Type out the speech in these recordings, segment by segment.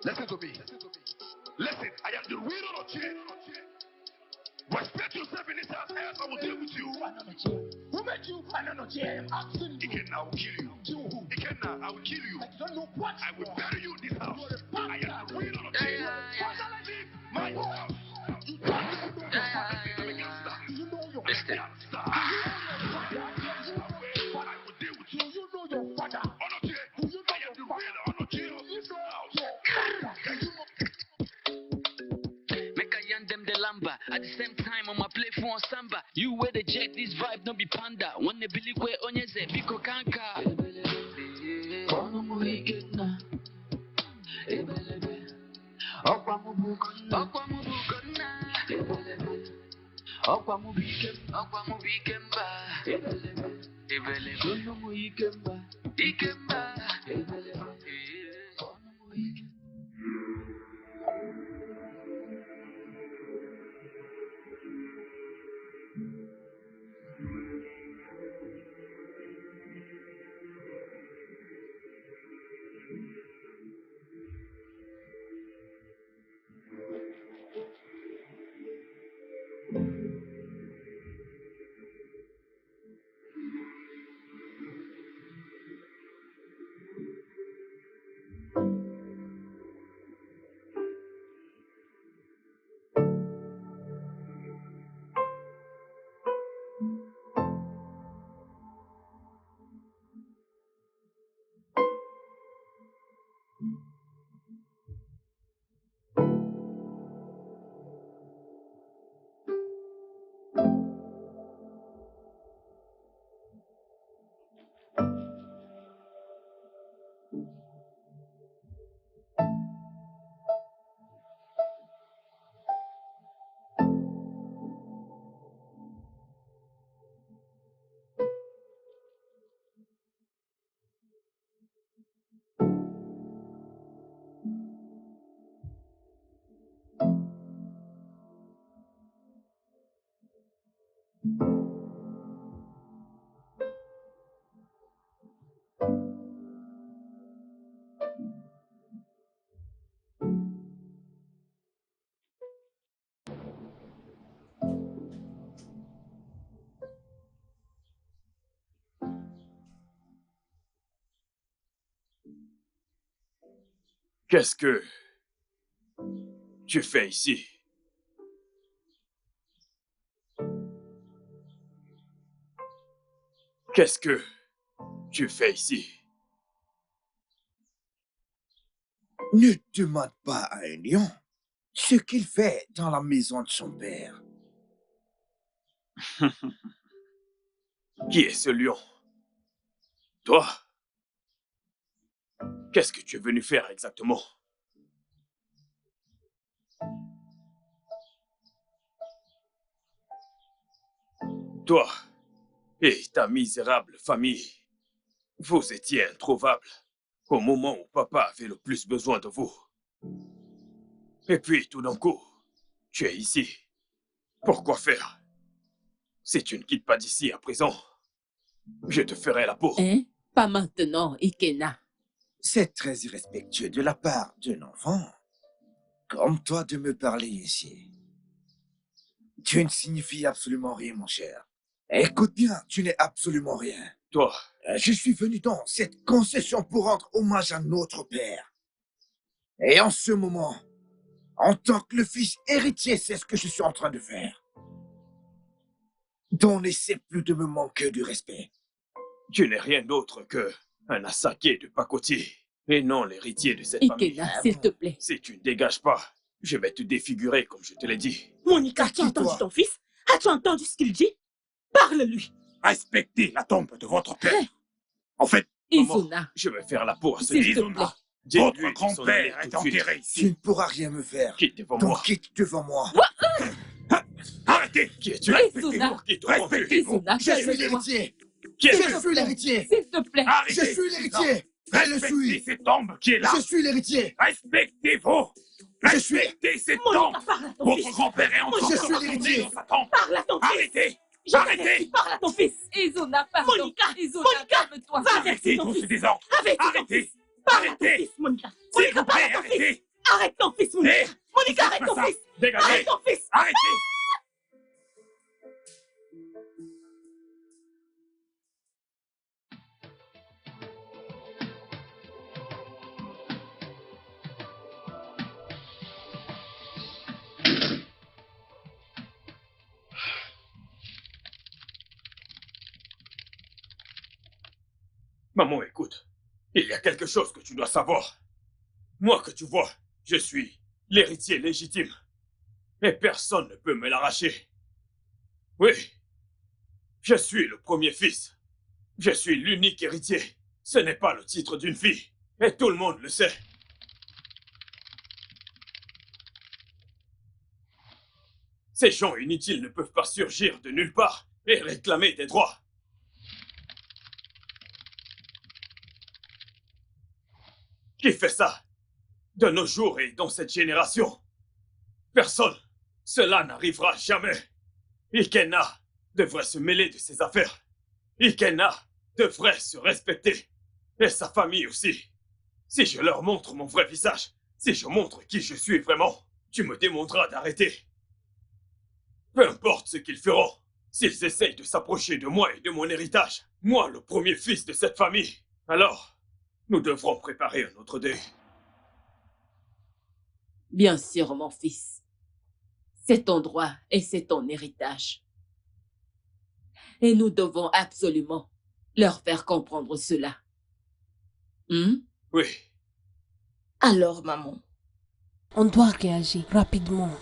Listen to me. Listen, I am the real Onochie. Respect yourself in this house, else I will deal with you. Who made you Onochie? I am asking you. Ikenna, I will kill you. Kill who? Ikenna, I will kill you. I don't know what. I will bury you in this house. I am the real Onochie. My house. You don't know your Listen. I will deal with you. You know your father. Onochie. I am the real Onochie of this house. Make I yarn them the lamba. At the same time, I'ma play for samba. You wear the jet, this vibe don't be panda. When they believe where onyeze, biko kanka. Kono mo hikena. Ebelebe. Okwa mo bukona. Okwa mo bukona. Ebelebe. Okwa mo bikemba. Ebelebe. Ebelebe. Kono mo hikemba. Ikemba. Ebelebe. Kono mo hikemba. Qu'est-ce que tu fais ici? Qu'est-ce que tu fais ici? Ne demande pas à un lion ce qu'il fait dans la maison de son père. Qui est ce lion? Toi? Qu'est-ce que tu es venu faire exactement? Toi et ta misérable famille, vous étiez introuvables au moment où papa avait le plus besoin de vous. Et puis, tout d'un coup, tu es ici. Pourquoi faire? Si tu ne quittes pas d'ici à présent, je te ferai la peau. Hein? Pas maintenant, Ikenna. C'est très irrespectueux de la part d'un enfant comme toi de me parler ici. Tu ne signifies absolument rien, mon cher. Écoute bien, tu n'es absolument rien. Toi, Je suis venu dans cette concession pour rendre hommage à notre père. Et en ce moment, en tant que le fils héritier, c'est ce que je suis en train de faire. Donc n'essaie plus de me manquer du respect. tu n'es rien d'autre que un assaqué de pacotille et non l'héritier de cette famille. Ikenna, s'il te plaît. Si tu ne dégages pas, je vais te défigurer comme je te l'ai dit. Monica, as-tu Qui, entendu toi? ton fils? As-tu entendu ce qu'il dit? Parle-lui. Respectez la tombe de votre père. En fait, Maman, Izuna, je vais faire la peau à ce s'il te lion. plaît. votre Dis-lui de s'en grand-père aller est tout de suite. enterré Tu ici. ne pourras rien me faire. Quitte devant Donc moi. quitte devant moi. Arrêtez. Qui es-tu? Izuna, Pour qui te prends-tu? Respectez-vous. Izuna, Je suis calme-toi. l'héritier. Qui es-tu? Je suis l'héritier. S'il te plaît. Arrêtez. Je suis l'héritier. Je le Respectez suis. cette tombe qui est là. Je suis l'héritier. Respectez-vous. Je suis- Respectez cette Monica, tombe. parle à ton Votre fils. grand-père est en train Je de suis retourner l'héritier. dans sa tombe. Parle à ton fils. Arrêtez. Je t'avertis, parle à ton fils. Izuna, pardon. Monica, Izuna, Monica, calme-toi. va Arrêtez avertir ton tous fils. ces désordres. Avertis ton Arrêtez. fils. Parle à ton Arrêtez. fils, Monica. S'il Monica, vous parle plaît, à ton fils. arrêtez. Arrête ton fils, Monica. Hé, Monica, arrête ton fils. Dégagez. Arrête ton fils. Arrêtez. Maman, écoute. Il y a quelque chose que tu dois savoir. Moi que tu vois, je suis l'héritier légitime. Et personne ne peut me l'arracher. Oui. Je suis le premier fils. Je suis l'unique héritier. Ce n'est pas le titre d'une fille. Et tout le monde le sait. Ces gens inutiles ne peuvent pas surgir de nulle part et réclamer des droits. Qui fait ça? De nos jours et dans cette génération? Personne. Cela n'arrivera jamais. Ikenna devrait se mêler de ses affaires. Ikenna devrait se respecter. Et sa famille aussi. Si je leur montre mon vrai visage, si je montre qui je suis vraiment, tu me demanderas d'arrêter. Peu importe ce qu'ils feront, s'ils essayent de s'approcher de moi et de mon héritage, moi le premier fils de cette famille, alors nous devrons préparer un autre deuil. Bien sûr, mon fils. C'est ton droit et c'est ton héritage. Et nous devons absolument leur faire comprendre cela. Oui. Alors, maman, On doit réagir rapidement.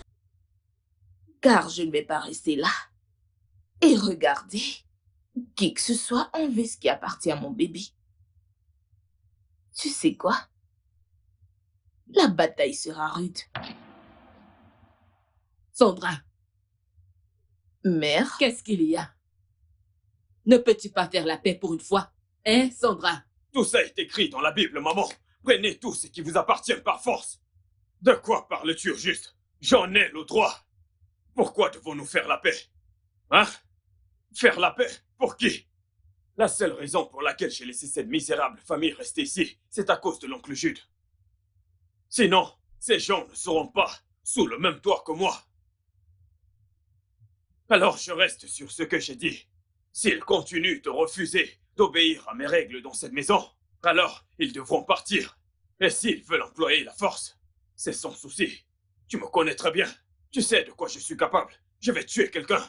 car je ne vais pas rester là et regarder qui que ce soit enlever ce qui appartient à mon bébé. Tu sais quoi? La bataille sera rude. Sandra, Mère, qu'est-ce qu'il y a? Ne peux-tu pas faire la paix pour une fois? Hein, Sandra? Tout ça est écrit dans la Bible, maman. Prenez tout ce qui vous appartient par force. De quoi parles-tu au juste? J'en ai le droit. Pourquoi devons-nous faire la paix? Hein? Faire la paix? Pour qui? La seule raison pour laquelle j'ai laissé cette misérable famille rester ici, c'est à cause de l'oncle Jude. Sinon, ces gens ne seront pas sous le même toit que moi. Alors je reste sur ce que j'ai dit. S'ils continuent de refuser d'obéir à mes règles dans cette maison, alors ils devront partir. Et s'ils veulent employer la force, c'est sans souci. Tu me connais très bien. Tu sais de quoi je suis capable. Je vais tuer quelqu'un.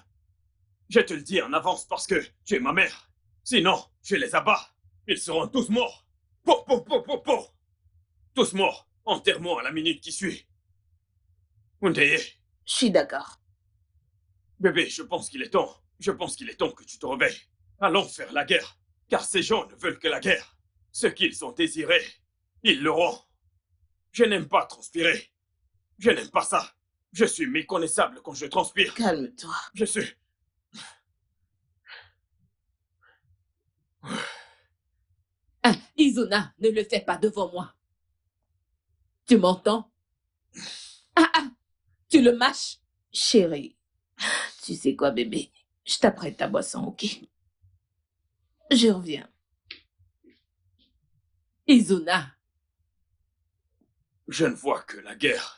Je te le dis en avance parce que tu es ma mère. Sinon, je les abats. Ils seront tous morts. Po, po, po, po, po. Tous morts. Enterre-moi à la minute qui suit. Undeye, je suis d'accord. bébé, je pense qu'il est temps. Je pense qu'il est temps que tu te réveilles. Allons faire la guerre. Car ces gens ne veulent que la guerre. Ce qu'ils ont désiré, ils l'auront. Je n'aime pas transpirer. Je n'aime pas ça. Je suis méconnaissable quand je transpire. Calme-toi. Je suis... Ah, Izuna, ne le fais pas devant moi. Tu m'entends? Tu le mâches? Chérie, tu sais quoi, bébé? Je t'apprête ta boisson, ok? Je reviens. Izuna, Je ne vois que la guerre.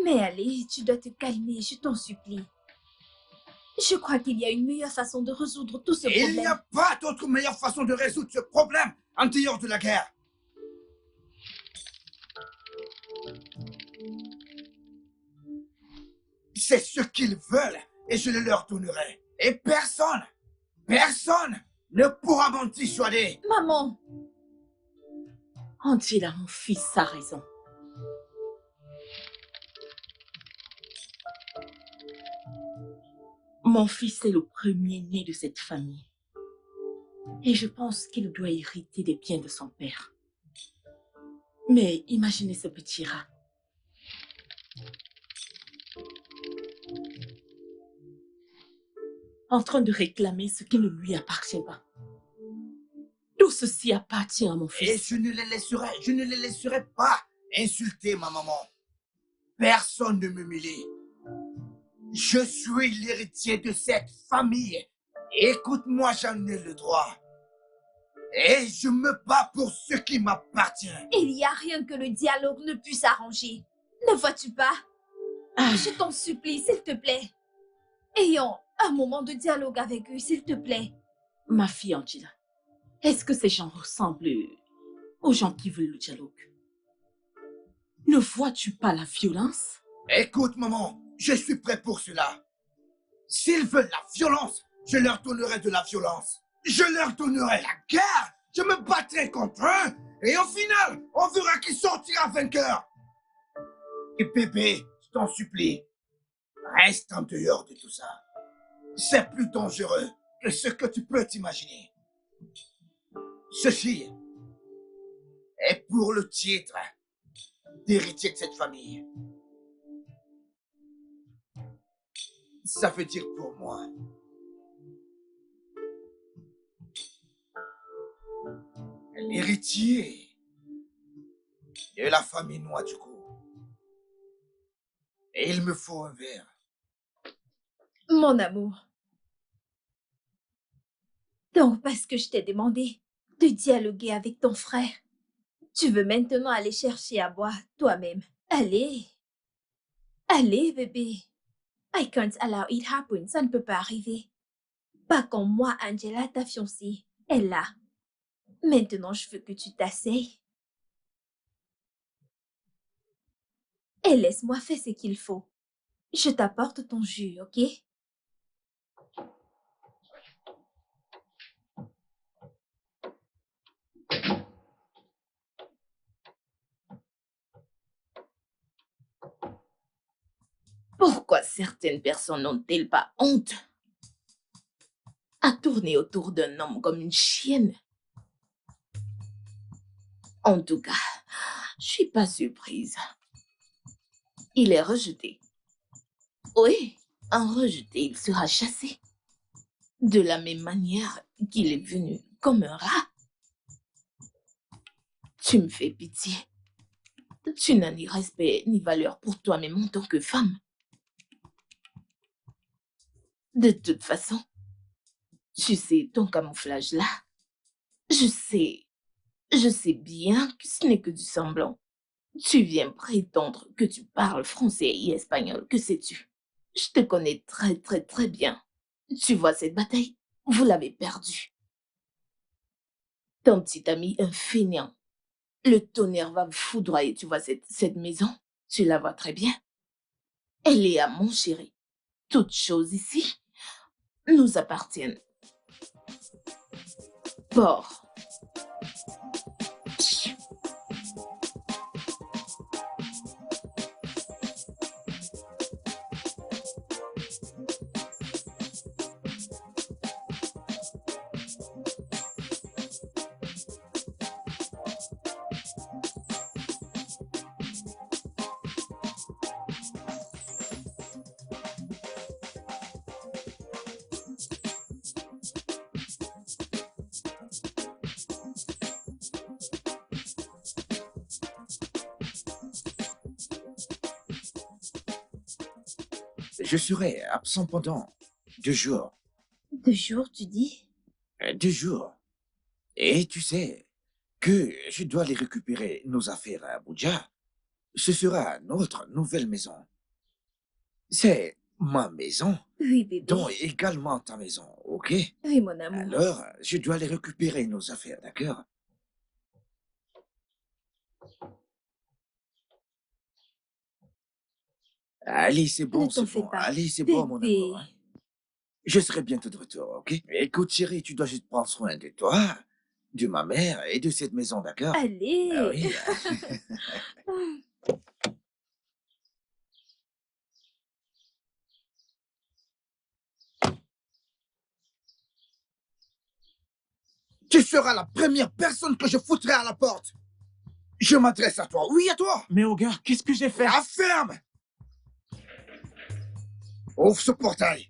Mais allez, tu dois te calmer, je t'en supplie. Je crois qu'il y a une meilleure façon de résoudre tout ce problème. Il n'y a pas d'autre meilleure façon de résoudre ce problème en dehors de la guerre. C'est ce qu'ils veulent et je le leur donnerai. Et personne ne pourra m'en dissuader. Maman, Angela, mon fils a raison. Mon fils est le premier-né de cette famille. Et je pense qu'il doit hériter des biens de son père. Mais imaginez ce petit rat. En train de réclamer ce qui ne lui appartient pas. Tout ceci appartient à mon Et fils. je ne les laisserai pas insulter ma maman. Personne ne m'humilie. Je suis l'héritier de cette famille. Écoute-moi, j'en ai le droit. Et je me bats pour ce qui m'appartient. Il n'y a rien que le dialogue ne puisse arranger. Ne vois-tu pas? Je t'en supplie, s'il te plaît. Ayons un moment de dialogue avec eux, s'il te plaît. Ma fille Angela, est-ce que ces gens ressemblent aux gens qui veulent le dialogue? Ne vois-tu pas la violence? Écoute, maman, je suis prêt pour cela. S'ils veulent la violence, je leur donnerai de la violence. Je leur donnerai la guerre. Je me battrai contre eux. Et au final, on verra qui sortira vainqueur. Et bébé, je t'en supplie, reste en dehors de tout ça. C'est plus dangereux que ce que tu peux t'imaginer. Ceci est pour le titre d'héritier de cette famille. Ça veut dire pour moi. L'héritier de la famille noire du coup. Et il me faut un verre. Mon amour. Donc, parce que je t'ai demandé de dialoguer avec ton frère, tu veux maintenant aller chercher à boire toi-même. Allez. Allez, bébé. I can't allow it happen. Ça ne peut pas arriver. Pas quand moi, Angela, ta fiancée, est là. Maintenant, je veux que tu t'asseyes. Et laisse-moi faire ce qu'il faut. Je t'apporte ton jus, ok? Pourquoi certaines personnes n'ont-elles pas honte à tourner autour d'un homme comme une chienne? En tout cas, je suis pas surprise. Il est rejeté. Oui, en rejeté, il sera chassé. De la même manière qu'il est venu comme un rat. Tu me fais pitié. Tu n'as ni respect ni valeur pour toi-même en tant que femme. De toute façon, tu sais, ton camouflage là, je sais bien que ce n'est que du semblant. Tu viens prétendre que tu parles français et espagnol, que sais-tu? Je te connais très très très bien. Tu vois cette bataille, vous l'avez perdue. Ton petit ami, un fainéant. Le tonnerre va vous foudroyer, tu vois cette maison, tu la vois très bien. Elle est à mon chéri. Toutes choses ici nous appartiennent. Port. Je serai absent pendant 2 jours. 2 jours, tu dis? 2 jours. Et tu sais que je dois aller récupérer nos affaires à Abuja. Ce sera notre nouvelle maison. C'est ma maison, Oui, bébé. dont également ta maison, ok? Oui, mon amour. Alors, je dois aller récupérer nos affaires, d'accord? Allez, c'est bon, Ne t'en c'est fais bon. pas. Allez, c'est bon, mon Bébé. amour. Hein. Je serai bientôt de retour, ok? Écoute, chérie, tu dois juste prendre soin de toi, de ma mère et de cette maison, d'accord? Allez. Ah oui. Tu seras la première personne que je foutrai à la porte. Je m'adresse à toi. Oui, à toi. Mais Oga, qu'est-ce que j'ai fait? La ferme. Ouvre ce portail.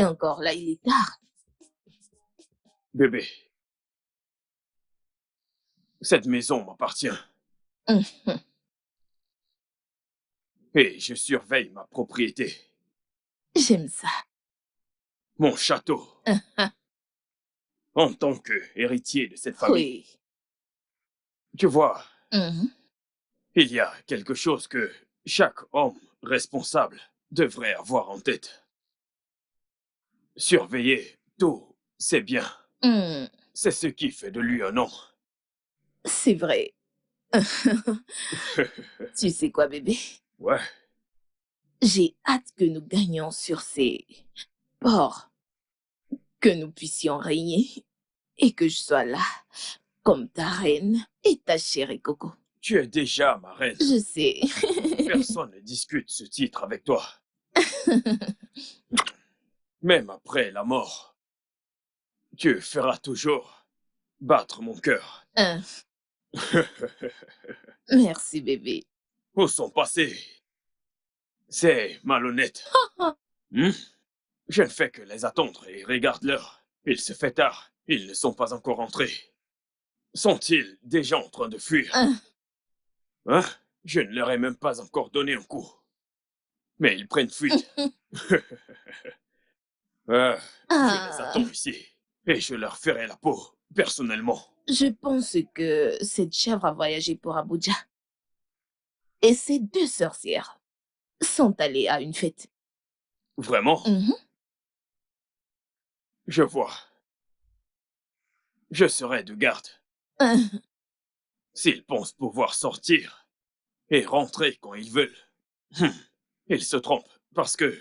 Et encore là, il est tard. Bébé, cette maison m'appartient. Hum, Et je surveille ma propriété, J'aime ça. mon château, en tant qu'héritier de cette famille. Oui. Tu vois, Mhm. il y a quelque chose que chaque homme responsable devrait avoir en tête. Surveiller tout, c'est bien. Hum, C'est ce qui fait de lui un homme. C'est vrai. Tu sais quoi, bébé? Ouais, J'ai hâte que nous gagnions sur ces ports, que nous puissions régner et que je sois là comme ta reine et ta chérie Coco. tu es déjà ma reine. Je sais. Personne ne discute ce titre avec toi. Même après la mort, tu feras toujours battre mon cœur. Hein, Merci, bébé. Où sont passés? C'est malhonnête. Hmm? Je ne fais que les attendre et regarde l'heure. Il se fait tard. Ils ne sont pas encore entrés. Sont-ils déjà en train de fuir? Hein? Je ne leur ai même pas encore donné un coup. Mais ils prennent fuite. Je les attends ici. Et je leur ferai la peau, personnellement. Je pense que cette chèvre a voyagé pour Abuja. Et ces deux sorcières sont allées à une fête. Vraiment? Mhm. Je vois. Je serai de garde. S'ils pensent pouvoir sortir et rentrer quand ils veulent, ils se trompent parce que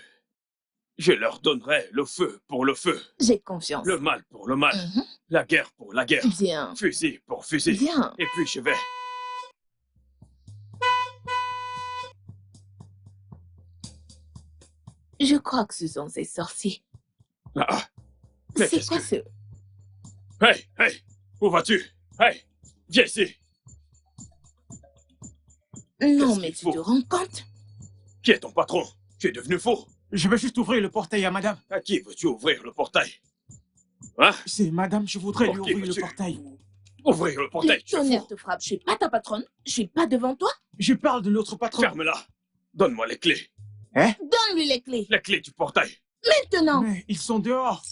je leur donnerai le feu pour le feu, J'ai confiance. le mal pour le mal, Mhm. la guerre pour la guerre, Bien. fusil pour fusil. Bien. Et puis je vais. Je crois que ce sont ces sorciers. Ah, mais C'est qu'est-ce quoi que... ce... Hey, hey, où vas-tu? Hey, viens ici. Non, Qu'est-ce mais qu'il tu faut? te rends compte? Qui est ton patron? Tu es devenu fou. Je vais juste ouvrir le portail à madame. À qui veux-tu ouvrir le portail? Hein? C'est madame, je voudrais Pour lui qui ouvrir le veux-tu? portail. Ouvrir le Le portail, tu es tonnerre fou. te frappe. Je suis pas ta patronne. Je suis pas devant toi. Je parle de notre patron. Ferme-la. Donne-moi les clés. Hein? Donne-lui les clés. Les clés du portail. Maintenant. Mais ils sont dehors.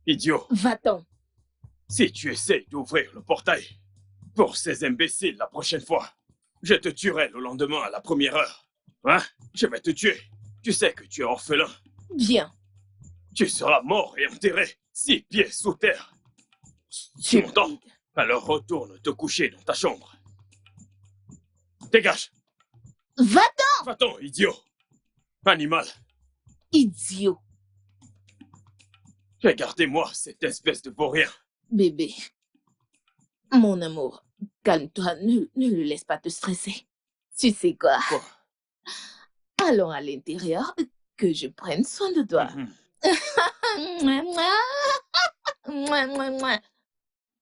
Idiot. Va-t'en. Si tu essaies d'ouvrir le portail, pour ces imbéciles la prochaine fois, je te tuerai le lendemain à la première heure. Hein? Je vais te tuer. Tu sais que tu es orphelin. Bien. Tu seras mort et enterré 6 pieds sous terre. Tu m'entends? Alors retourne te coucher dans ta chambre. Dégage. Va-t'en. Va-t'en, idiot. Animal. Idiot. Regardez-moi cette espèce de vaurien. Bébé. Mon amour, calme-toi. Ne le laisse pas te stresser. Tu sais quoi? Quoi? Allons à l'intérieur, que je prenne soin de toi.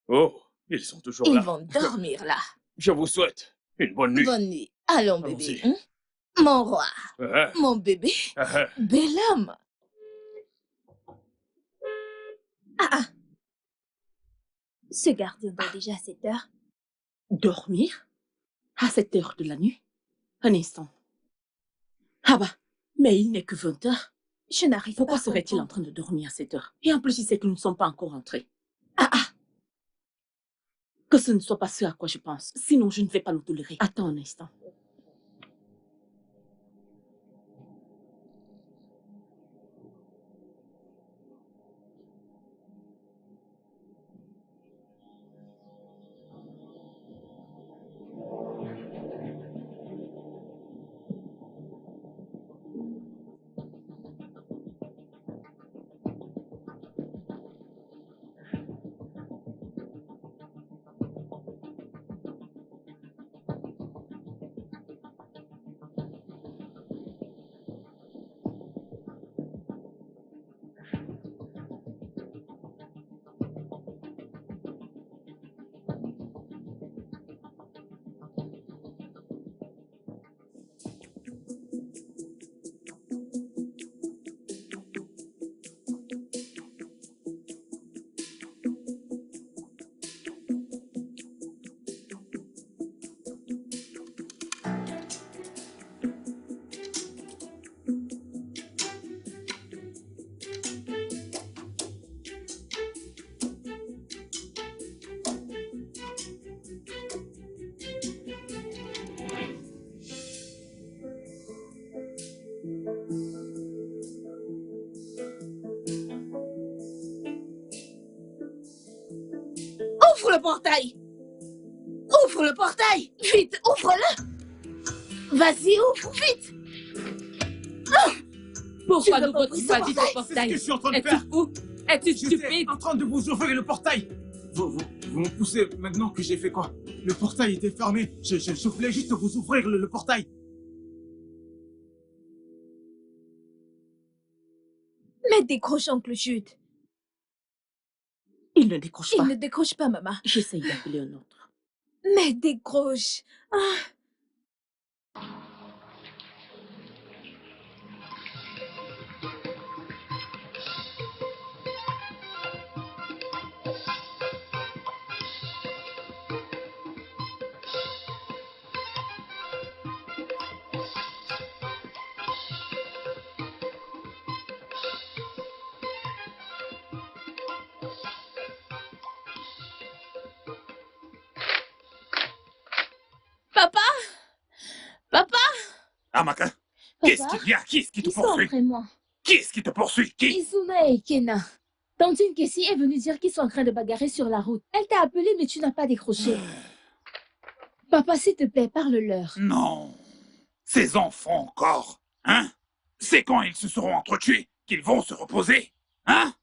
Oh, ils sont toujours Ils là. vont dormir là. Je vous souhaite une bonne nuit. Bonne nuit. Allons, bébé. Allons-y. Mon roi. Ah, Mon bébé. ah, ah. Bel homme. Ce gardien dort déjà à cette heure. Dormir? À cette heure de la nuit? Un instant. Ah bah, mais il n'est que 20 heures. Je n'arrive pas Pourquoi à serait-il en comprendre. train de dormir à cette heure? Et en plus, il sait que nous ne sommes pas encore entrés. Que ce ne soit pas ce à quoi je pense. Sinon, je ne vais pas le tolérer. Attends un instant. Vas-y, ouvre vite. Pourquoi Tu veux n'ouvres-tu pas pas vite ouvrir le C'est ce que portail? je suis en train de Es-tu faire. fou? Es-tu J'étais stupide? en train de vous ouvrir le portail. Vous me poussez maintenant que j'ai fait quoi? Le portail était fermé. Je voulais juste vous ouvrir le portail. Mais décroche, oncle Jude. Il ne décroche Il pas. ne décroche pas, maman. J'essaye d'appeler un autre. Mais décroche. Ah. Papa! Papa! Amaka, qu'est-ce qu'il y a? Qui est-ce qui te Ils sont poursuit? après moi. Qui est-ce qui te poursuit? Qui? Izuna et Kena. Tantine Kessie est venue dire qu'ils sont en train de bagarrer sur la route. Elle t'a appelé, mais tu n'as pas décroché. Papa, s'il te plaît, parle-leur. Non. Ces enfants encore. Hein? C'est quand ils se seront entretués qu'ils vont se reposer? Hein?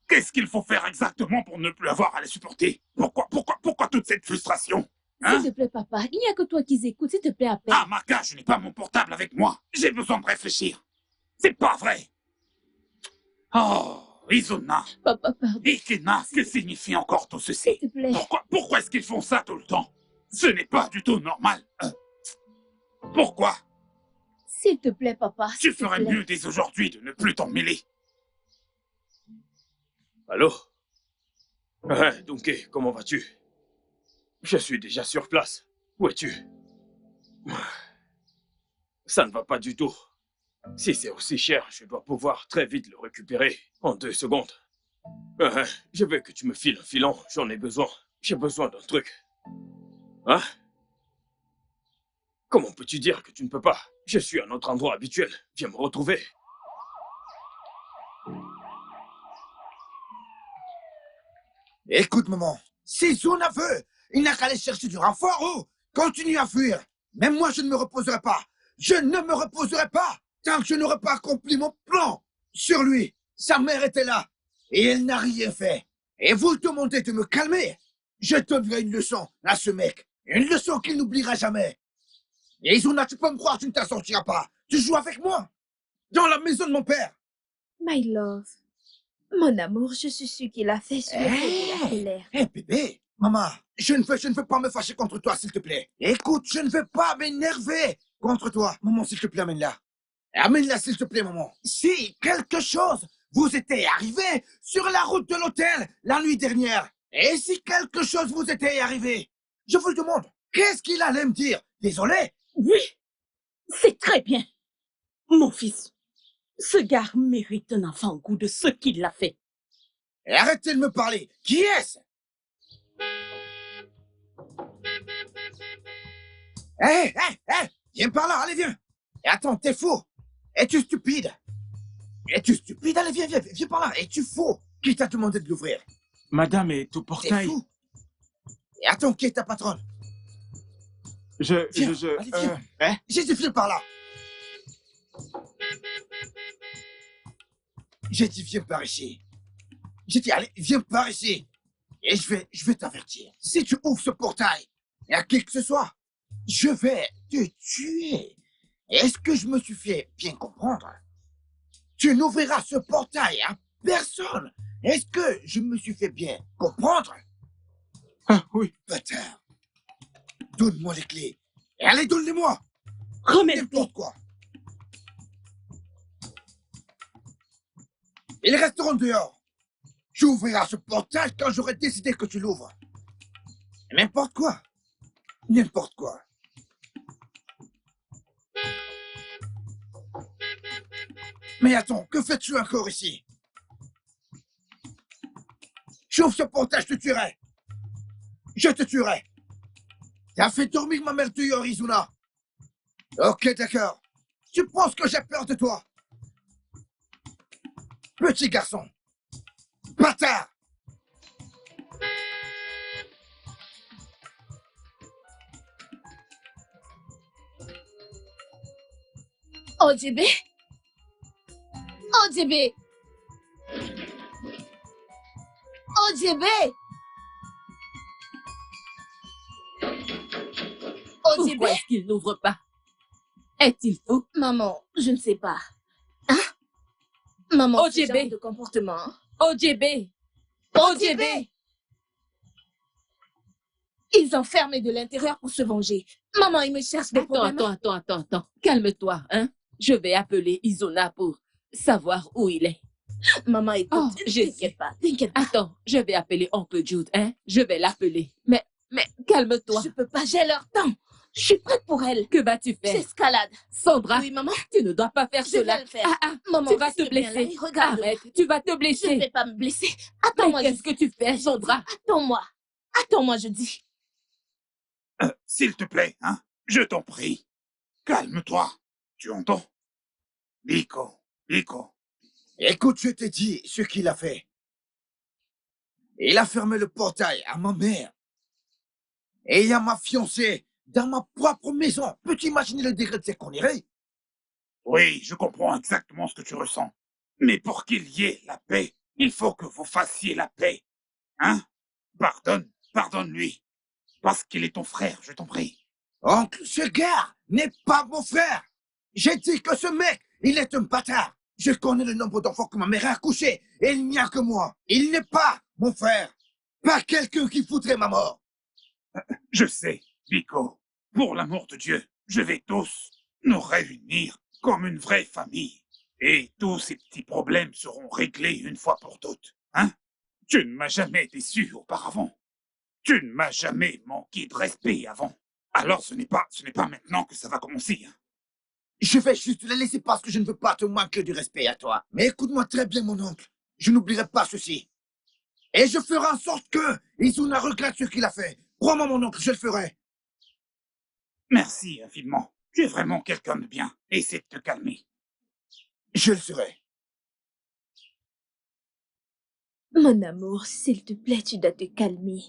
Qu'est-ce qu'il faut faire exactement pour ne plus avoir à les supporter? Pourquoi toute cette frustration? Hein? S'il te plaît, papa, il n'y a que toi qui écoutes. S'il te plaît, appelle. Ah, Maka, je n'ai pas mon portable avec moi. J'ai besoin de réfléchir. C'est pas vrai. Oh, Izuna. Papa, pardon. Et Kena, que signifie encore tout ceci? S'il te plaît. Pourquoi est-ce qu'ils font ça tout le temps? Ce n'est pas du tout normal. Pourquoi? S'il te plaît, papa. Tu ferais mieux dès aujourd'hui de ne plus t'en mêler. Allô? Donkey, comment vas-tu? Je suis déjà sur place. Où es-tu? Ça ne va pas du tout. Si c'est aussi cher, je dois pouvoir très vite le récupérer en 2 secondes. Je veux que tu me files un filon, j'en ai besoin. J'ai besoin d'un truc. Hein? Comment peux-tu dire que tu ne peux pas? Je suis à notre endroit habituel. Viens me retrouver. Écoute, maman, si Zuna veut, il n'a qu'à aller chercher du renfort ou continue à fuir. Même moi, je ne me reposerai pas. Je ne me reposerai pas tant que je n'aurai pas accompli mon plan sur lui. Sa mère était là et elle n'a rien fait. Et vous demandez de me calmer. Je donnerai une leçon à ce mec. Une leçon qu'il n'oubliera jamais. Et Zuna, tu peux me croire, tu ne t'en sortiras pas. Tu joues avec moi dans la maison de mon père. My love. Mon amour, je suis sûre qu'il a fait sur le coup de la colère. Hé, bébé, maman, je ne veux pas me fâcher contre toi, s'il te plaît. Écoute, je ne veux pas m'énerver contre toi. Maman, s'il te plaît, amène-la. Amène-la, s'il te plaît, maman. Si quelque chose vous était arrivé sur la route de l'hôtel la nuit dernière, et si quelque chose vous était arrivé, je vous le demande, qu'est-ce qu'il allait me dire? Désolé? Oui, c'est très bien. Mon fils, ce gars mérite un enfant au goût de ce qu'il a fait. Et arrêtez de me parler. Qui est-ce? Hé, viens par là, allez, viens. Et attends, t'es fou. Es-tu stupide? Es-tu stupide? Allez, viens par là. Es-tu fou? Qui t'a demandé de l'ouvrir? Madame est au T'es portail. fou? Et attends, qui est ta patronne? Viens, allez, viens. J'ai dit, viens par là. J'ai dit, viens par ici. J'ai dit, allez, viens par ici. Et je vais t'avertir. Si tu ouvres ce portail, et à qui que ce soit, je vais te tuer. Est-ce que je me suis fait bien comprendre? Tu n'ouvriras ce portail à personne. Est-ce que je me suis fait bien comprendre? Ah, oui. Bâtard. Donne-moi les clés. Et allez, donne-les-moi. Remets-les. N'importe quoi. Ils resteront dehors. Tu ouvriras ce portail quand j'aurai décidé que tu l'ouvres. N'importe quoi. N'importe quoi. Mais attends, que fais-tu encore ici? J'ouvre ce portail, je te tuerai. Je te tuerai. T'as fait dormir ma mère dehors, Izuna. Ok, d'accord. Tu penses que j'ai peur de toi? Petit garçon. Bâtard. ODB. ODB. ODB. ODB. Pourquoi est-ce qu'il n'ouvre pas? Est-il fou? Maman, je ne sais pas. Hein? Maman, ce ODB. genre de comportement. ODB. ODB. Ils ont fermé de l'intérieur pour se venger. Maman, ils me cherchent des problèmes. Attends. Calme-toi, hein. Je vais appeler Izuna pour savoir où il est. Maman, écoute, t'inquiète pas. Attends, je vais appeler Oncle Jude, hein. Je vais l'appeler. Mais calme-toi. Je peux pas, j'ai leur temps. Je suis prête pour elle. Que vas-tu faire? J'escalade. Sandra, oui, maman. Tu ne dois pas faire je cela. Je vais le faire. Maman, tu vas te blesser. Regarde. Arrête, tu vas te blesser. Je ne vais pas me blesser. Attends-moi. Qu'est-ce que tu fais, Sandra? Attends-moi. Attends-moi, je dis. S'il te plaît, hein, je t'en prie. Calme-toi. Tu entends? Biko. Écoute, je te dis ce qu'il a fait. Il a fermé le portail à ma mère. Et à ma fiancée, dans ma propre maison. Peux-tu imaginer le degré de ses conneries? Oui, je comprends exactement ce que tu ressens. Mais pour qu'il y ait la paix, il faut que vous fassiez la paix. Hein? Pardonne-lui. Parce qu'il est ton frère, je t'en prie. Oncle, ce gars n'est pas mon frère. J'ai dit que ce mec, il est un bâtard. Je connais le nombre d'enfants que ma mère a accouchés et il n'y a que moi. Il n'est pas mon frère. Pas quelqu'un qui foutrait ma mort. Je sais, Biko. Pour l'amour de Dieu, je vais tous nous réunir comme une vraie famille. Et tous ces petits problèmes seront réglés une fois pour toutes. Hein? Tu ne m'as jamais déçu auparavant. Tu ne m'as jamais manqué de respect avant. Alors ce n'est pas maintenant que ça va commencer. Hein? Je vais juste la laisser parce que je ne veux pas te manquer du respect à toi. Mais écoute-moi très bien, mon oncle. Je n'oublierai pas ceci. Et je ferai en sorte que Izuna regrette ce qu'il a fait. Crois-moi, mon oncle, je le ferai. Merci infiniment. Tu es vraiment quelqu'un de bien. Essaie de te calmer. Je le serai. Mon amour, s'il te plaît, tu dois te calmer.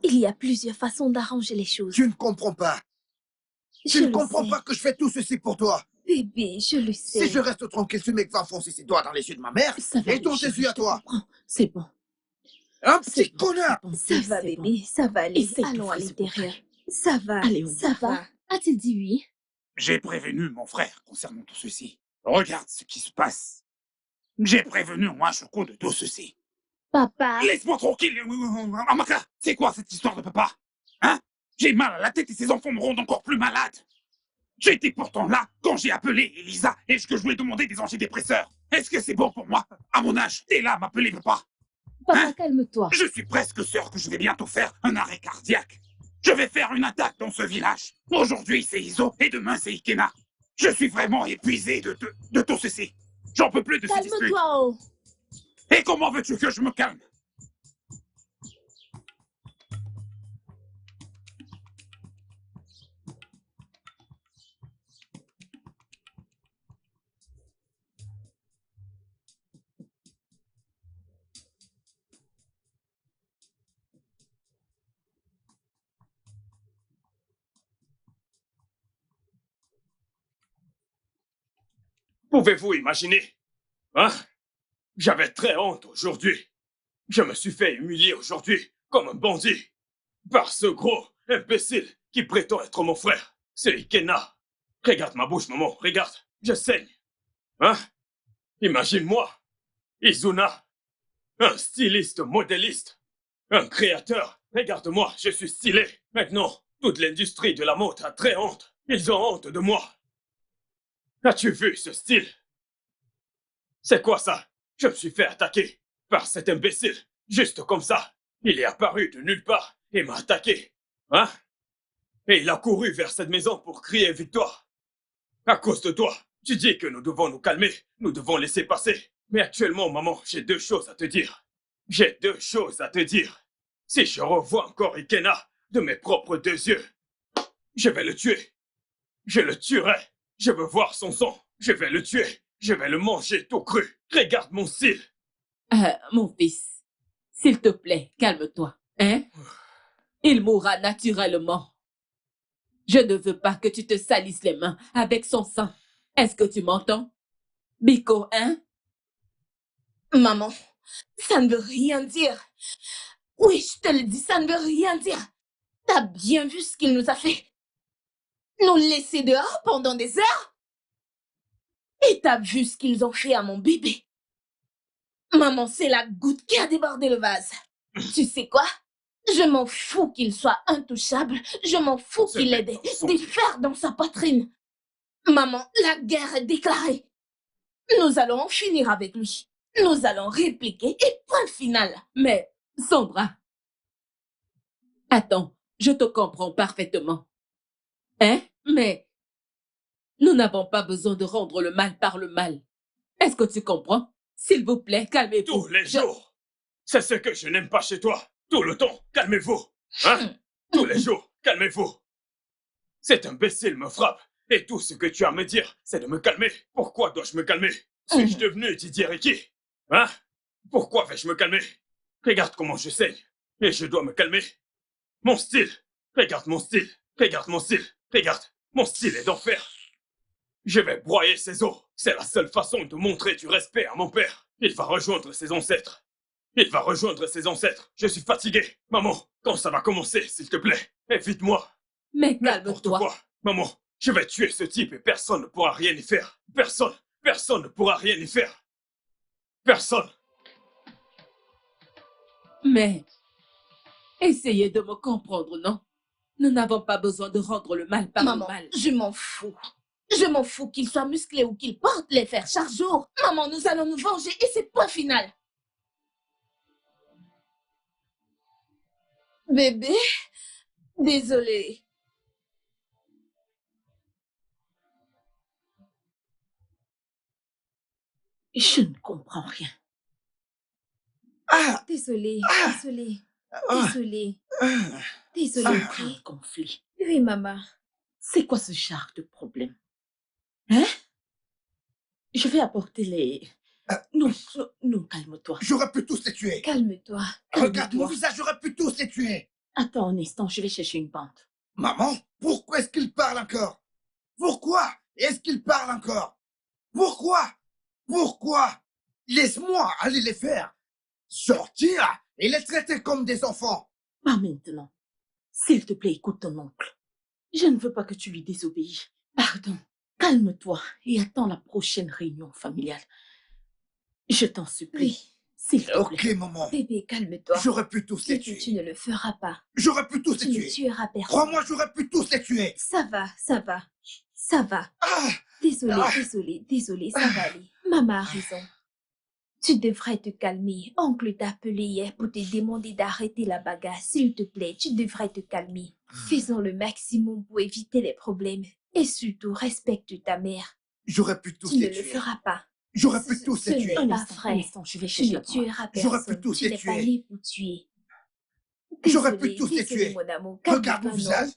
Il y a plusieurs façons d'arranger les choses. Tu ne comprends pas. Tu ne comprends pas que je fais tout ceci pour toi. Bébé, je le sais. Si je reste tranquille, ce mec va enfoncer ses doigts dans les yeux de ma mère et dans tes yeux à toi. C'est bon. Un petit connard. Ça va, bébé, ça va aller. Allons à l'intérieur. Ça va, ça va. A-t-il dit oui? J'ai prévenu mon frère concernant tout ceci. Regarde ce qui se passe. J'ai prévenu Mwachoko de tout ceci. Papa. Laisse-moi tranquille, Amaka. C'est quoi cette histoire de papa? Hein? J'ai mal à la tête et ces enfants me rendent encore plus malade. J'étais pourtant là quand j'ai appelé Elisa et que je lui ai demandé des antidépresseurs. Est-ce que c'est bon pour moi? À mon âge, t'es là à m'appeler papa. Papa, calme-toi. Je suis presque sûr que je vais bientôt faire un arrêt cardiaque. Je vais faire une attaque dans ce village. Aujourd'hui, c'est Iso et demain, c'est Ikena. Je suis vraiment épuisé de tout ceci. J'en peux plus de ces disputes. Calme-toi, oh. Et comment veux-tu que je me calme? Pouvez-vous imaginer? Hein? J'avais très honte aujourd'hui. Je me suis fait humilier aujourd'hui comme un bandit par ce gros imbécile qui prétend être mon frère. C'est Ikena. Regarde ma bouche, maman, regarde. Je saigne. Hein? Imagine-moi. Izuna. Un styliste modéliste. Un créateur. Regarde-moi, je suis stylé. Maintenant, toute l'industrie de la mode a très honte. Ils ont honte de moi. As-tu vu ce style? C'est quoi ça? Je me suis fait attaquer par cet imbécile. Juste comme ça. Il est apparu de nulle part et m'a attaqué. Hein? Et il a couru vers cette maison pour crier victoire. À cause de toi, tu dis que nous devons nous calmer. Nous devons laisser passer. Mais actuellement, maman, j'ai deux choses à te dire. J'ai deux choses à te dire. Si je revois encore Ikena de mes propres deux yeux, je vais le tuer. Je le tuerai. Je veux voir son sang. Je vais le tuer. Je vais le manger tout cru. Regarde mon style. Mon fils, s'il te plaît, calme-toi. Hein? Il mourra naturellement. Je ne veux pas que tu te salisses les mains avec son sang. Est-ce que tu m'entends? Biko, hein? Maman, ça ne veut rien dire. Oui, je te le dis, ça ne veut rien dire. T'as bien vu ce qu'il nous a fait? Nous laisser dehors pendant des heures? Et t'as vu ce qu'ils ont fait à mon bébé? Maman, c'est la goutte qui a débordé le vase. Tu sais quoi? Je m'en fous qu'il soit intouchable. Je m'en fous qu'il ait des fers dans sa poitrine. Maman, la guerre est déclarée. Nous allons en finir avec lui. Nous allons répliquer et point final. Mais, Sandra, attends, je te comprends parfaitement. Hein? Mais nous n'avons pas besoin de rendre le mal par le mal. Est-ce que tu comprends? S'il vous plaît, calmez-vous. Tous les jours. C'est ce que je n'aime pas chez toi. Tout le temps, calmez-vous. Hein? Tous les jours, calmez-vous. Cet imbécile me frappe. Et tout ce que tu as à me dire, c'est de me calmer. Pourquoi dois-je me calmer? Suis-je devenu Didier Ricky? Hein? Pourquoi vais-je me calmer? Regarde comment je saigne. Et je dois me calmer. Mon style. Regarde mon style. Regarde mon style. Regarde. Mon style est d'enfer. Je vais broyer ses os. C'est la seule façon de montrer du respect à mon père. Il va rejoindre ses ancêtres. Il va rejoindre ses ancêtres. Je suis fatigué. Maman, quand ça va commencer, s'il te plaît? Évite-moi. Mais calme-toi. Maman, je vais tuer ce type et personne ne pourra rien y faire. Personne ne pourra rien y faire. Personne. Mais, essayez de me comprendre, non? Nous n'avons pas besoin de rendre le mal par le mal. Je m'en fous. Je m'en fous qu'il soit musclé ou qu'il porte les fers chaque jour. Maman, nous allons nous venger et c'est point final. Bébé, désolée. Je ne comprends rien. Désolée. C'est un conflit. Oui, maman. C'est quoi ce genre de problème? Hein? Je vais apporter les... Non, calme-toi. J'aurais pu tous les tuer. Calme-toi. Regarde mon visage, j'aurais pu tous les tuer. Attends un instant, je vais chercher une bande. Maman, pourquoi est-ce qu'il parle encore? Pourquoi est-ce qu'il parle encore? Pourquoi? Laisse-moi aller les faire sortir et les traiter comme des enfants. Pas maintenant. S'il te plaît, écoute ton oncle. Je ne veux pas que tu lui désobéis. Pardon. Calme-toi et attends la prochaine réunion familiale. Je t'en supplie. Oui. S'il te plaît. Ok, maman. Bébé, calme-toi. J'aurais pu tous les tuer. Tu ne le feras pas. J'aurais pu tous les Tu tuer. ne tueras personne. Crois-moi, j'aurais pu tous les tuer. Ça va. Désolée, ça va aller. Maman a raison. Tu devrais te calmer. Oncle t'a appelé hier pour te demander d'arrêter la bagarre. S'il te plaît, tu devrais te calmer. Faisons le maximum pour éviter les problèmes. Et surtout, respecte ta mère. J'aurais pu tous Tu les ne tuer. le feras pas. J'aurais pu tous les tuer. Ce n'est pas vrai. Je vais Tu chercher ne la bande. tueras J'aurais personne. pu tous Tu les n'es pas tuer. né pour tuer. J'aurais pu tous les Désolée, tuer. mon amour. Regarde mon Calme-toi, visage. non.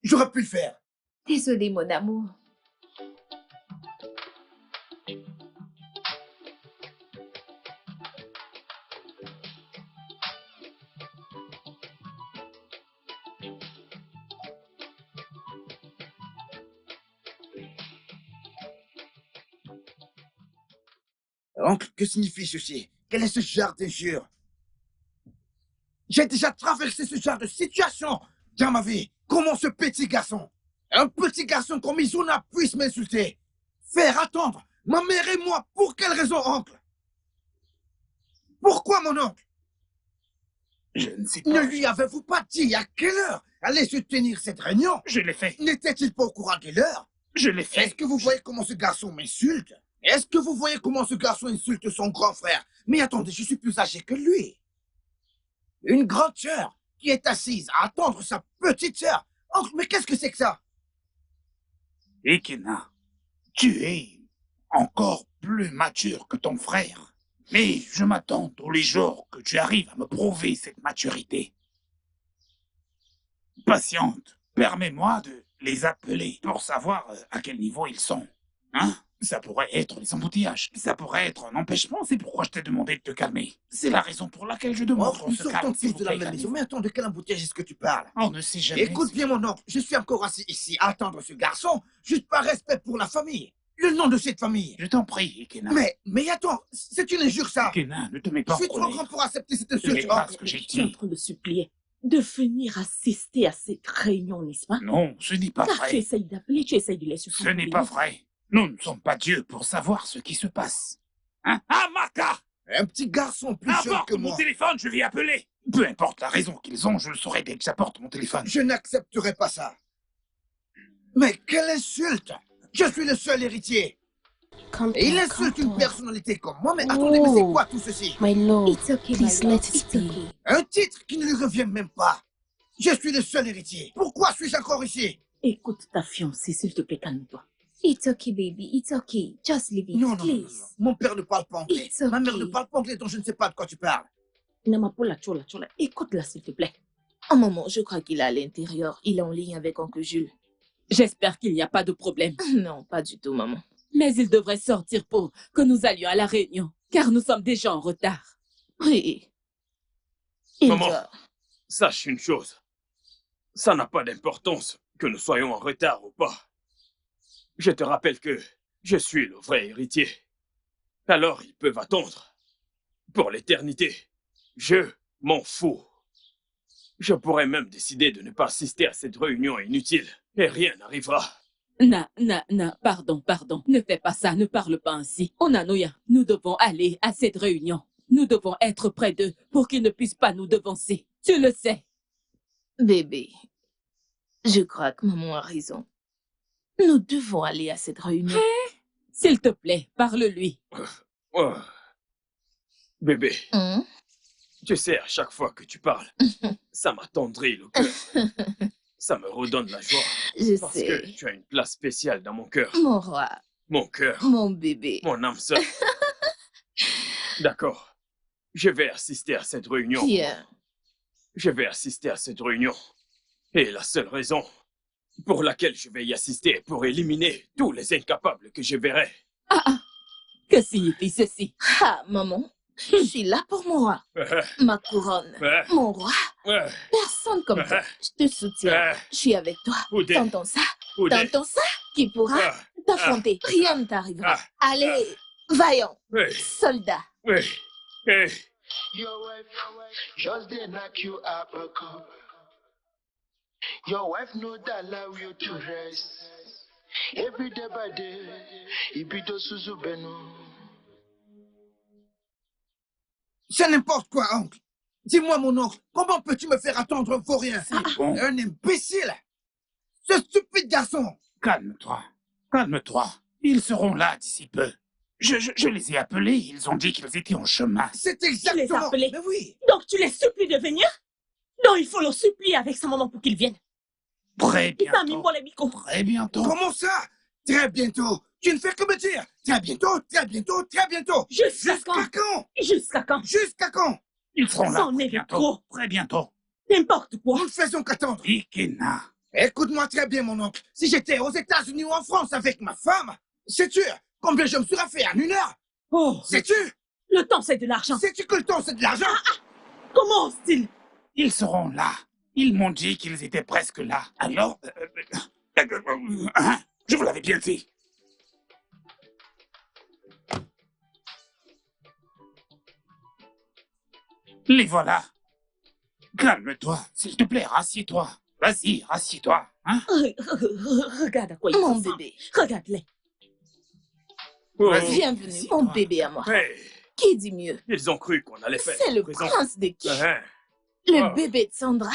J'aurais pu le faire. Désolée, mon amour. Oncle, que signifie ceci? Quel est ce genre d'injure? J'ai déjà traversé ce genre de situation dans ma vie. Comment ce petit garçon, un petit garçon comme Izuna puisse m'insulter? Faire attendre ma mère et moi, pour quelle raison, oncle? Pourquoi, mon oncle? Je ne sais pas. Ne lui avez-vous pas dit à quelle heure allait se tenir cette réunion? Je l'ai fait. N'était-il pas au courant de l'heure? Je l'ai fait. Est-ce que vous voyez comment ce garçon m'insulte? Est-ce que vous voyez comment ce garçon insulte son grand frère? Mais attendez, je suis plus âgé que lui. Une grande sœur qui est assise à attendre sa petite sœur. Oncle, mais qu'est-ce que c'est que ça? Ekena, tu es encore plus mature que ton frère. Mais je m'attends tous les jours que tu arrives à me prouver cette maturité. Patiente, permets-moi de les appeler pour savoir à quel niveau ils sont. Hein? Ça pourrait être des embouteillages, ça pourrait être un empêchement, c'est pourquoi je t'ai demandé de te calmer. C'est la raison pour laquelle je demande qu'on Nous se calme. sortons tous de la même maison. Mais attends, de quel embouteillage est-ce que tu parles? On ne sait jamais. Écoute bien, mon oncle, je suis encore assis ici à attendre ce garçon, juste par respect pour la famille. le nom de cette famille. Je t'en prie, Ikena. Mais attends, c'est une injure, ça. Ikena, ne te mets pas en Je suis trop colère. grand pour accepter cette Ce n'est insulte. pas ce que j'ai Je suis en dit. train de supplier de venir assister à cette réunion, n'est-ce pas? Non, ce n'est pas Car tu vrai. essayes d'appeler, tu essayes de les Ce supprimer. n'est pas vrai. Nous ne sommes pas Dieu pour savoir ce qui se passe. Hein? Ah, Maka! Un petit garçon plus jeune N'importe que mon moi. téléphone, je vais appeler. Peu importe la raison qu'ils ont, je le saurai dès que j'apporte mon téléphone. Je n'accepterai pas ça. Mais quelle insulte! Je suis le seul héritier. Et il insulte une personnalité comme moi, mais attendez, mais c'est quoi tout ceci? My lord, It's okay, please my let love. it It's be. okay. Un titre qui ne lui revient même pas. Je suis le seul héritier. Pourquoi suis-je encore ici? Écoute ta fiancée, s'il te plaît, calme-toi. It's okay, baby. It's okay. Just leave it, Non, non, non, non, please. non. Mon père ne parle pas anglais. It's okay. Ma mère ne parle pas anglais, donc je ne sais pas de quoi tu parles. Namapola, chola, chola. Écoute-la, s'il te plaît. Oh maman, je crois qu'il est à l'intérieur. Il est en ligne avec Oncle Jules. J'espère qu'il n'y a pas de problème. Non, pas du tout, maman. Mais il devrait sortir pour que nous allions à la réunion, car nous sommes déjà en retard. Oui. Il Maman, doit... sache une chose. Ça n'a pas d'importance que nous soyons en retard ou pas. Je te rappelle que je suis le vrai héritier. Alors ils peuvent attendre. Pour l'éternité. Je m'en fous. Je pourrais même décider de ne pas assister à cette réunion inutile. Et rien n'arrivera. Pardon. Ne fais pas ça, ne parle pas ainsi. Onanoya, nous devons aller à cette réunion. Nous devons être près d'eux pour qu'ils ne puissent pas nous devancer. Tu le sais. Bébé, je crois que maman a raison. Nous devons aller à cette réunion. S'il te plaît, parle-lui. Oh. Bébé, Hein? tu sais, à chaque fois que tu parles, ça m'attendrit le cœur. Ça me redonne la joie. Je Parce sais. que tu as une place spéciale dans mon cœur. Mon roi, Mon cœur, mon bébé. mon âme sœur. D'accord. Je vais assister à cette réunion. Viens. Je vais assister à cette réunion. Et la seule raison pour laquelle je vais y assister est pour éliminer tous les incapables que je verrai. Que signifie ceci? Ah, maman, je suis là pour mon roi. Ma couronne. Mon roi. Personne comme toi. Je te soutiens. Je suis avec toi. Oudé. T'entends ça? Oudé. T'entends ça? Qui pourra t'affronter? Rien ne t'arrivera. Allez, vaillant. Oui, Soldat. oui. Eh, Your wife just dey knock you up a cup. Your wife no dey allow you to rest. Every day by day, ibido suzu benu. C'est n'importe quoi, oncle. Dis-moi, mon oncle, comment peux-tu me faire attendre pour rien? Bon, Un imbécile! Ce stupide garçon! calme-toi. Calme-toi. Ils seront là d'ici peu. Je les ai appelés, ils ont dit qu'ils étaient en chemin. C'est Tu les as exactement... appelés? Mais oui! Donc tu les supplies de venir? Non, il faut le supplier avec sa maman pour qu'ils viennent. Très Il t'a mis bientôt. pour les micros. Très bientôt. Comment ça? Très bientôt! Tu ne fais que me dire! Très bientôt, très bientôt, très bientôt! Jusqu'à quand? Jusqu'à quand? Jusqu'à quand? Jusqu'à quand? Ils seront là C'en très est bientôt. trop. Très bientôt. N'importe quoi. Nous ne faisons qu'attendre. Ikena. Écoute-moi très bien, mon oncle. Si j'étais aux États-Unis ou en France avec ma femme, sais-tu combien je me serais fait en une heure? Oh, Sais-tu? le temps c'est de l'argent. Sais-tu que le temps, c'est de l'argent? Comment ose-t-il? Ils seront là. Ils m'ont dit qu'ils étaient presque là. Alors, je vous l'avais bien dit. Les voilà. Calme-toi, s'il te plaît, rassieds-toi. Vas-y, rassieds-toi. Hein? Regarde à quoi ils Mon ressemblent. bébé. Regarde-les. oh, Vas-y. Bienvenue, Assieds-toi. mon bébé à moi. hey, Qui dit mieux? ils ont cru qu'on allait faire C'est le prison. prince de qui? Hein, Le Oh. bébé de Sandra.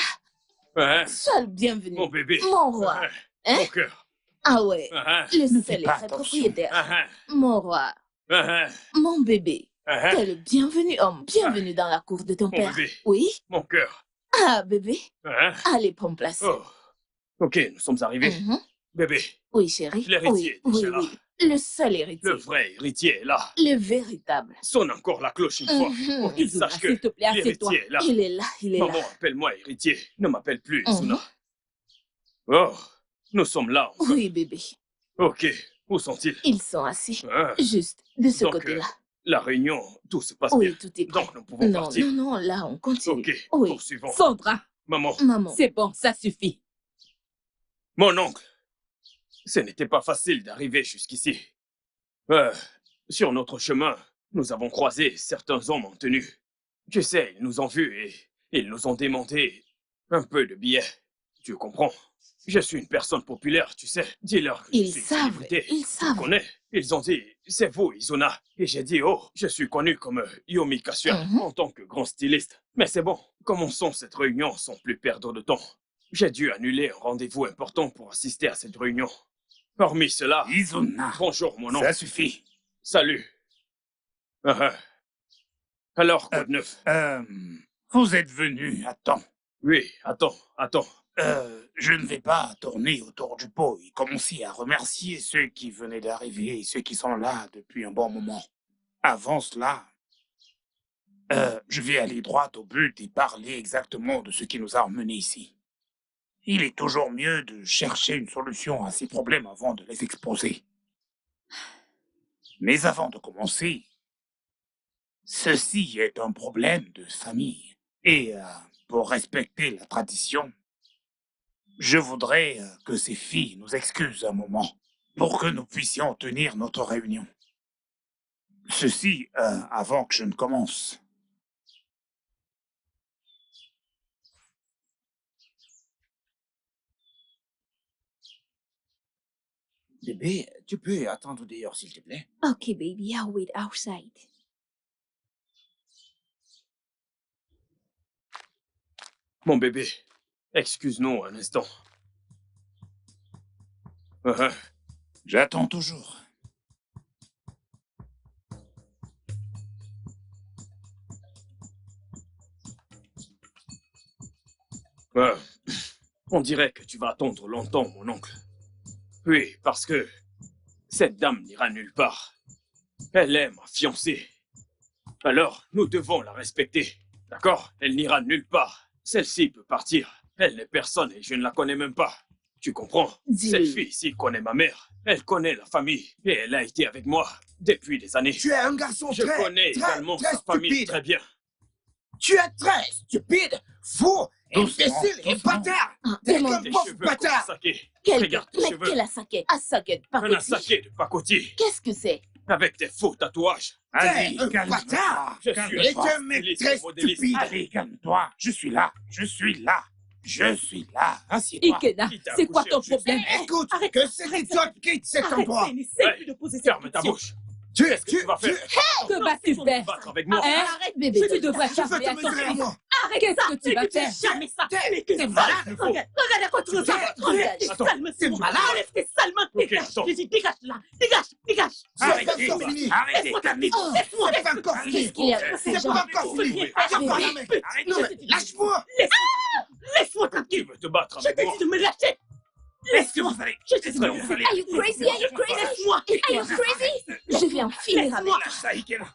hein, Sois le bienvenu. mon bébé. Mon roi. Hein, Hein? mon cœur. Ah ouais, Hein, le Ne fais seul et pas vrai attention. propriétaire. hein, Mon roi, hein, mon bébé. hein, T'es le bienvenu homme. Bienvenue dans la cour de ton mon père. bébé. Oui? Mon cœur. Ah, bébé. Hein, Allez, prends place. oh. Ok, nous sommes arrivés. Mhm. Bébé, Oui, chérie. L'héritier Oui, est oui, déjà là. oui. Le seul héritier. le vrai héritier est là. Le véritable. Sonne encore la cloche une fois Mhm. pour qu'il Izuna, sache que s'il te plaît, assieds-toi. l'héritier est là. Il est là, il est Maman, là. appelle-moi héritier. Ne m'appelle plus Mhm. Izuna. Oh, nous sommes là enfin. Oui, bébé. Ok, où sont-ils? Ils sont assis. Hein, Juste de ce Donc, côté-là. la réunion, tout se passe Oui, bien. tout est prêt. Donc nous pouvons Non, partir. non, non, là, on continue. Ok, Oui. poursuivons. Sandra, Maman, Maman. c'est bon, ça suffit. mon oncle, ce n'était pas facile d'arriver jusqu'ici. Sur notre chemin, nous avons croisé certains hommes en tenue. Tu sais, ils nous ont vus et ils nous ont demandé un peu de billets. Tu comprends? Je suis une personne populaire, tu sais. Dis-leur que je suis une célébrité. Ils savent. Tu connais? Ils ont dit, c'est vous, Izuna. Et j'ai dit, oh, je suis connu comme Yomi Kassia en tant que grand styliste. Mais c'est bon, commençons cette réunion sans plus perdre de temps. J'ai dû annuler un rendez-vous important pour assister à cette réunion. Hormis cela, Izuna, bonjour mon oncle. ça suffit. Salut. Alors, quoi de neuf? Vous êtes venu à temps. Oui, attends. Je ne vais pas tourner autour du pot et commencer à remercier ceux qui venaient d'arriver et ceux qui sont là depuis un bon moment. Avant cela, je vais aller droit au but et parler exactement de ce qui nous a emmenés ici. Il est toujours mieux de chercher une solution à ces problèmes avant de les exposer. Mais avant de commencer, ceci est un problème de famille. Et pour respecter la tradition, je voudrais que ces filles nous excusent un moment pour que nous puissions tenir notre réunion. Ceci avant que je ne commence. Bébé, tu peux attendre dehors, s'il te plaît? Okay, baby, I'll wait outside. Mon bébé, excuse-nous un instant. J'attends toujours. On dirait que tu vas attendre longtemps, mon oncle. Oui, parce que cette dame n'ira nulle part. Elle est ma fiancée. Alors, nous devons la respecter. D'accord? Elle n'ira nulle part. Celle-ci peut partir. Elle n'est personne et je ne la connais même pas. Tu comprends? Cette fille-ci connaît ma mère. Elle connaît la famille. Et elle a été avec moi depuis des années. Tu es un garçon Je connais également sa famille très bien. Tu es très stupide, fou, imbécile et bâtard. T'es un pauvre bâtard. Regarde tes cheveux. Quel Asake? Asake de Un pacotille. Asake de pacotille. Qu'est-ce que c'est? Avec tes faux tatouages. Allez, un calme-toi. bâtard. Je Calme-toi. suis un mec très stupide. Allez, calme-toi. Je suis là. Je suis là. Je suis là. Assieds-toi. Ikena, Qui t'a c'est quoi accouché ton au juste problème? Écoute, Arrête, que cet arrête, idiot quitte cet endroit. Arrête, n'essaie plus de poser cette Ferme ta question. bouche. Qu'est-ce que tu vas faire? Que vas-tu faire? Battre avec moi. Hein? Arrête, bébé. Tu devrais Je veux fermer te mesurer à moi. Arrête, qu'est-ce que tu vas faire? Jamais ça. T'es malade. Regarde à quoi tu regardes. Enlève tes Attends, sales t'es mains. malade. Enlève tes sales mains. Ok, Dégage. attends. Je dis dégage là. Dégage. Arrêtez. C'est fini. Arrêtez. Calmez-vous. Laisse-moi. C'est pas encore fini. Qu'est-ce qu'il y a? C'est C'est pas encore fini. Bébé. Viens par là, mec. Non, mais lâche-moi. Laisse-moi Tu tranquille. veux te battre Je avec t'ai moi? dit de me lâcher. Est-ce que vous allez... Je t'ai dit de me Vous allez... Are you crazy? Are you crazy? Laisse-moi. Are you crazy? Je vais en finir avec. Lâche ça, Ikena.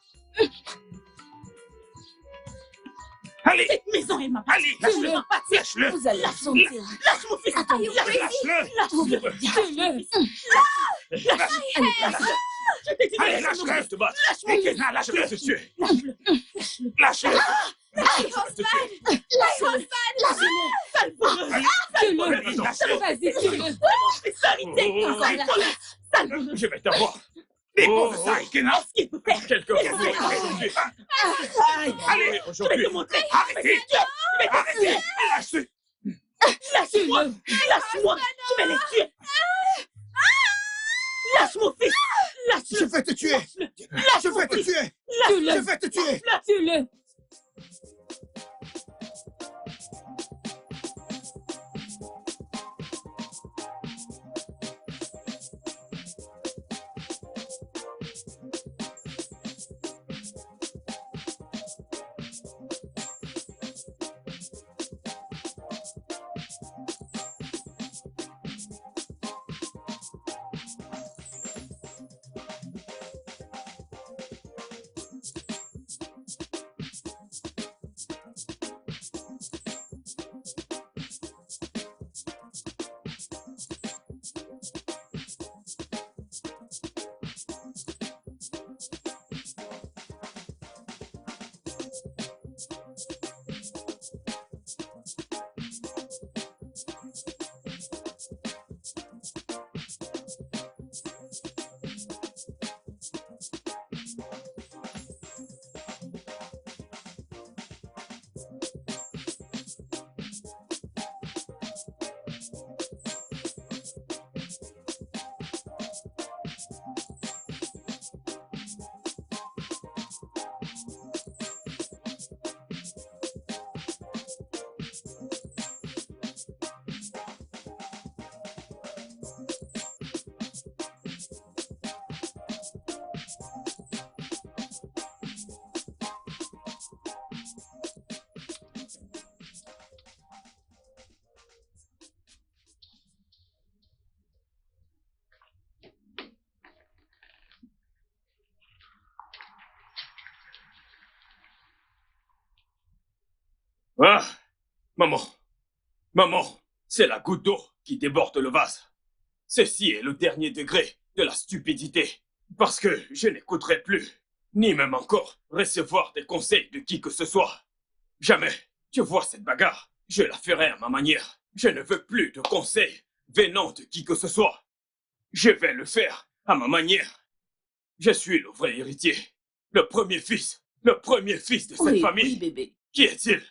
Allez, Cette maison est ma part. allez, Je vais m'en partir. lâche-le. Vous allez sentir. Lâche mon fils. Are you crazy? Lâche-le. Vous verrez bien. Je t'ai dit de Allez, lâcher mon lâche-le. fils. te battre. Lâche-moi. Ikena, lâche-le. Je vais te tuer. Lâche-le. Je vais te tuer. Sale voleuse. Allez, lâche-le. Vas-y, tue-le. Fils d'arrêter. Oh. Sale voleuse. Sale voleuse. Je vais t'avoir. Dépose ça, Ikena. Qu'est-ce qu'il peut faire? Quelqu'un va Laisse-moi. mourir aujourd'hui. Allez, Je vais Aujourd'hui. te montrer. arrêtez. Arrêtez. Lâche-le. Lâche-moi. Lâche-moi. Je vais les tuer. Lâche mon fils. Je Lâche-le. vais te tuer. Lâche Je mon vais te fils. tuer. Je Lâche-le. vais te tuer. Tue-le. Ah, maman, maman, c'est la goutte d'eau qui déborde le vase. Ceci est le dernier degré de la stupidité. Parce que je n'écouterai plus, ni même encore recevoir des conseils de qui que ce soit. Jamais. Tu vois cette bagarre, je la ferai à ma manière. Je ne veux plus de conseils venant de qui que ce soit. Je vais le faire à ma manière. Je suis le vrai héritier, le premier fils de cette famille. Oui, bébé. Qui est-il?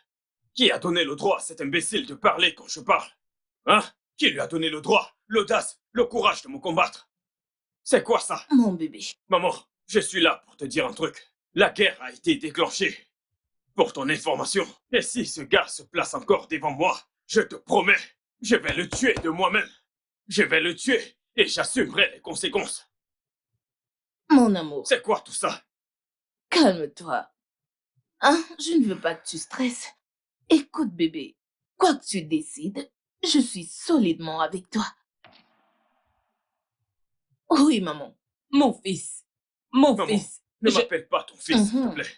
Qui a donné le droit à cet imbécile de parler quand je parle? Hein? Qui lui a donné le droit, l'audace, le courage de me combattre? C'est quoi ça? Mon bébé. Maman, je suis là pour te dire un truc. La guerre a été déclenchée. Pour ton information, et si ce gars se place encore devant moi, je te promets, je vais le tuer de moi-même. Je vais le tuer et j'assumerai les conséquences. Mon amour. C'est quoi tout ça? Calme-toi. Hein? Je ne veux pas que tu stresses. Écoute, bébé, quoi que tu décides, je suis solidement avec toi. Oui, maman. Mon fils. Mon fils. Ne m'appelle pas ton fils, s'il te plaît.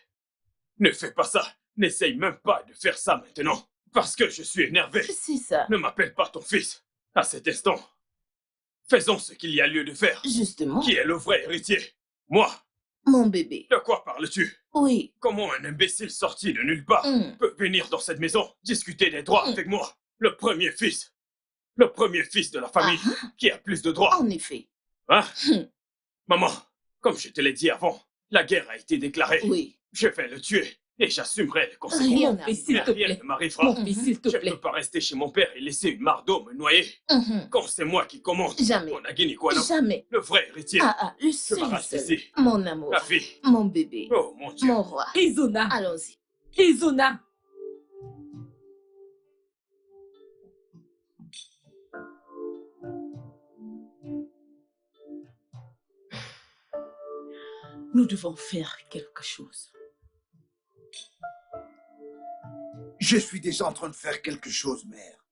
Ne fais pas ça. N'essaye même pas de faire ça maintenant. Parce que je suis énervé. C'est ça. Ne m'appelle pas ton fils. À cet instant. Faisons ce qu'il y a lieu de faire. Justement. Qui est le vrai héritier? Moi. Mon bébé. De quoi parles-tu? Oui. Comment un imbécile sorti de nulle part peut venir dans cette maison discuter des droits avec moi? Le premier fils. Le premier fils de la famille. Qui a plus de droits. En effet. Hein? Maman, comme je te l'ai dit avant, la guerre a été déclarée. Oui. Je vais le tuer et j'assumerai les conséquences. Rien ne m'arrivera. Mon fils, s'il te Je plaît. ne peux pas rester chez mon père et laisser une marde d'eau me noyer. Quand c'est moi qui commande. Jamais. On a gagné quoi, non? Jamais. Le vrai héritier. Le Je seul. m'arrache d'ici. Mon amour. La fille. Mon bébé. Oh mon Dieu. Mon roi. Izuna. Allons-y. Izuna. Nous devons faire quelque chose. Je suis déjà en train de faire quelque chose, mère.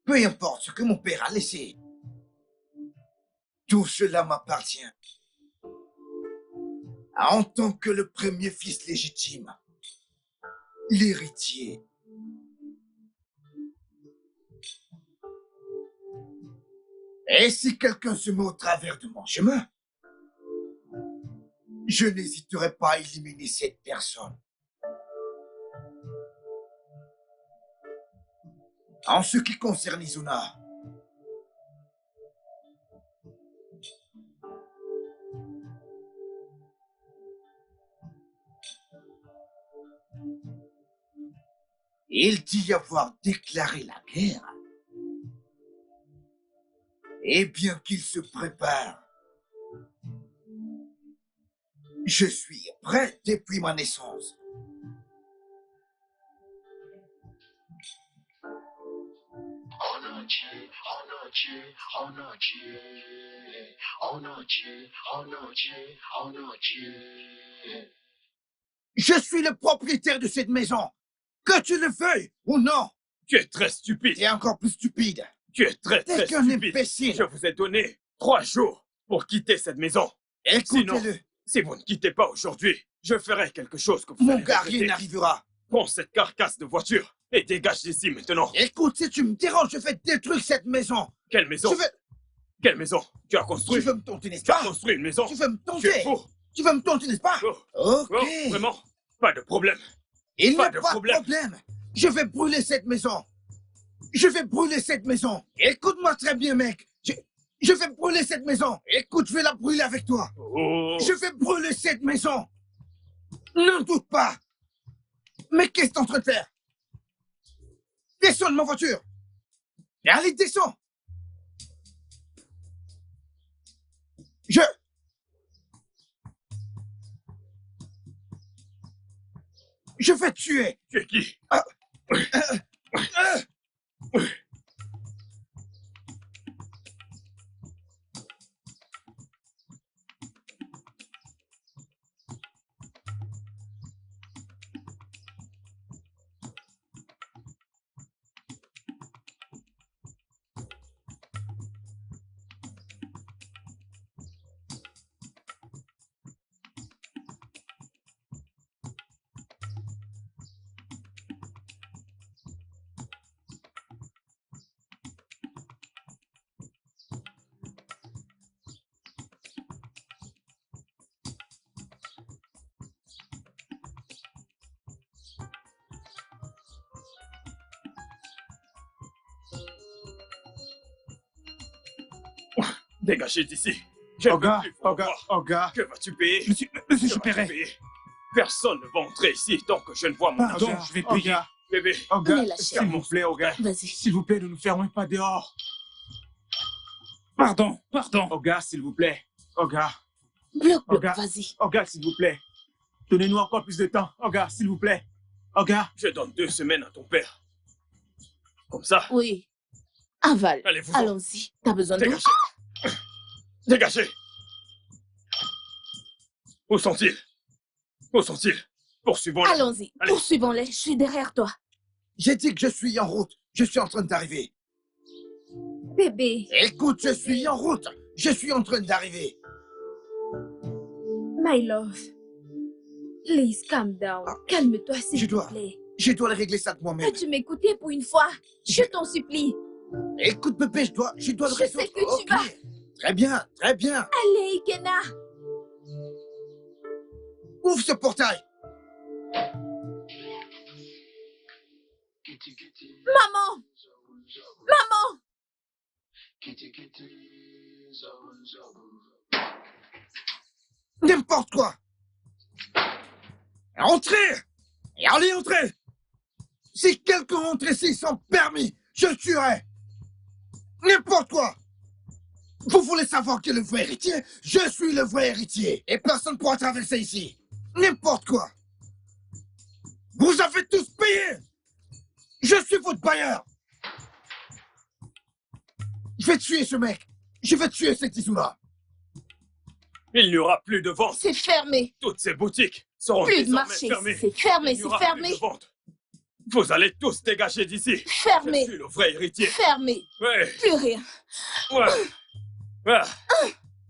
Peu importe ce que mon père a laissé. Tout cela m'appartient. En tant que le premier fils légitime, l'héritier. Et si quelqu'un se met au travers de mon chemin, je n'hésiterai pas à éliminer cette personne. En ce qui concerne Izuna, il dit avoir déclaré la guerre. Et bien qu'il se prépare, je suis prêt depuis ma naissance. Je suis le propriétaire de cette maison, que tu le veuilles ou non. Tu es très stupide. Et encore plus stupide. Tu es très T'es qu'un stupide. imbécile. Je vous ai donné 3 jours pour quitter cette maison. Sinon, Écoutez-le. si vous ne quittez pas aujourd'hui, je ferai quelque chose que vous Mon allez gars, regretter. rien n'arrivera. Prends cette carcasse de voiture et dégage d'ici maintenant. Écoute, si tu me déranges, je vais détruire cette maison. Quelle maison? Quelle maison? Tu as construit? Tu veux me tenter, n'est-ce Tu pas? as construit une maison? Tu veux me tenter? Tu es fou. Tu veux me tenter, n'est-ce pas? Ok. Oh, vraiment? Pas de problème. Il n'y a Pas de pas problème. de problème. Je vais brûler cette maison. Je vais brûler cette maison. Écoute-moi très bien, mec. Je vais brûler cette maison. Écoute, je vais la brûler avec toi. Oh. Je vais brûler cette maison. N'en doute pas. Mais qu'est-ce que t'es en train de faire? Descends de ma voiture. Et allez, descends. Je vais te tuer. Tu es qui? Dégagez d'ici. Je ne veux plus vous revoir. Oga. Que vas-tu payer? Monsieur, je paierai. Personne ne va entrer ici tant que je ne vois mon Pardon, argent. je vais payer. Bébé. Oga, la s'il vous plaît, Oga. Vas-y. S'il vous plaît, ne nous fermez pas dehors. Pardon. Oga, s'il vous plaît. Oga. Bloc, Oga. vas-y. Oga, s'il vous plaît. Donnez-nous encore plus de temps. Oga, s'il vous plaît. Oga. Je donne 2 semaines à ton père. Comme ça. Oui. Aval. Allez-vous-en. Allons-y. T'as besoin d'eau? Dégagez. Dégagez. Où sont-ils? Où sont-ils? Poursuivons-les. Allons-y. Allez. Poursuivons-les. Je suis derrière toi. J'ai dit que je suis en route. Je suis en train d'arriver. Bébé, Écoute, je suis en route. Je suis en train d'arriver. my love. Please, calm down. Calme-toi, s'il te plaît. Je dois régler ça de moi-même. Peux-tu m'écouter pour une fois? Je t'en supplie. Écoute, bébé, je dois le Je résoudre. sais que tu vas. Très bien, très bien. Allez, Ikena. Ouvre ce portail. Maman! Maman! N'importe quoi. Entrez. Et allez, entrez. Si quelqu'un entre ici sans permis, je le tuerai. N'importe quoi. Vous voulez savoir qui est le vrai héritier? Je suis le vrai héritier. Et personne ne pourra traverser ici. N'importe quoi. Vous avez tous payé. Je suis votre bailleur. Je vais tuer ce mec. Je vais tuer cet isou-là. Il n'y aura plus de vente. C'est fermé. Toutes ces boutiques seront Plus de désormais marché. fermées. C'est fermé, Il n'y c'est aura fermé. plus de vente. Vous allez tous dégager d'ici. Fermé. Je suis le vrai héritier. Fermé. Ouais. Plus rien. Ouais. Ah.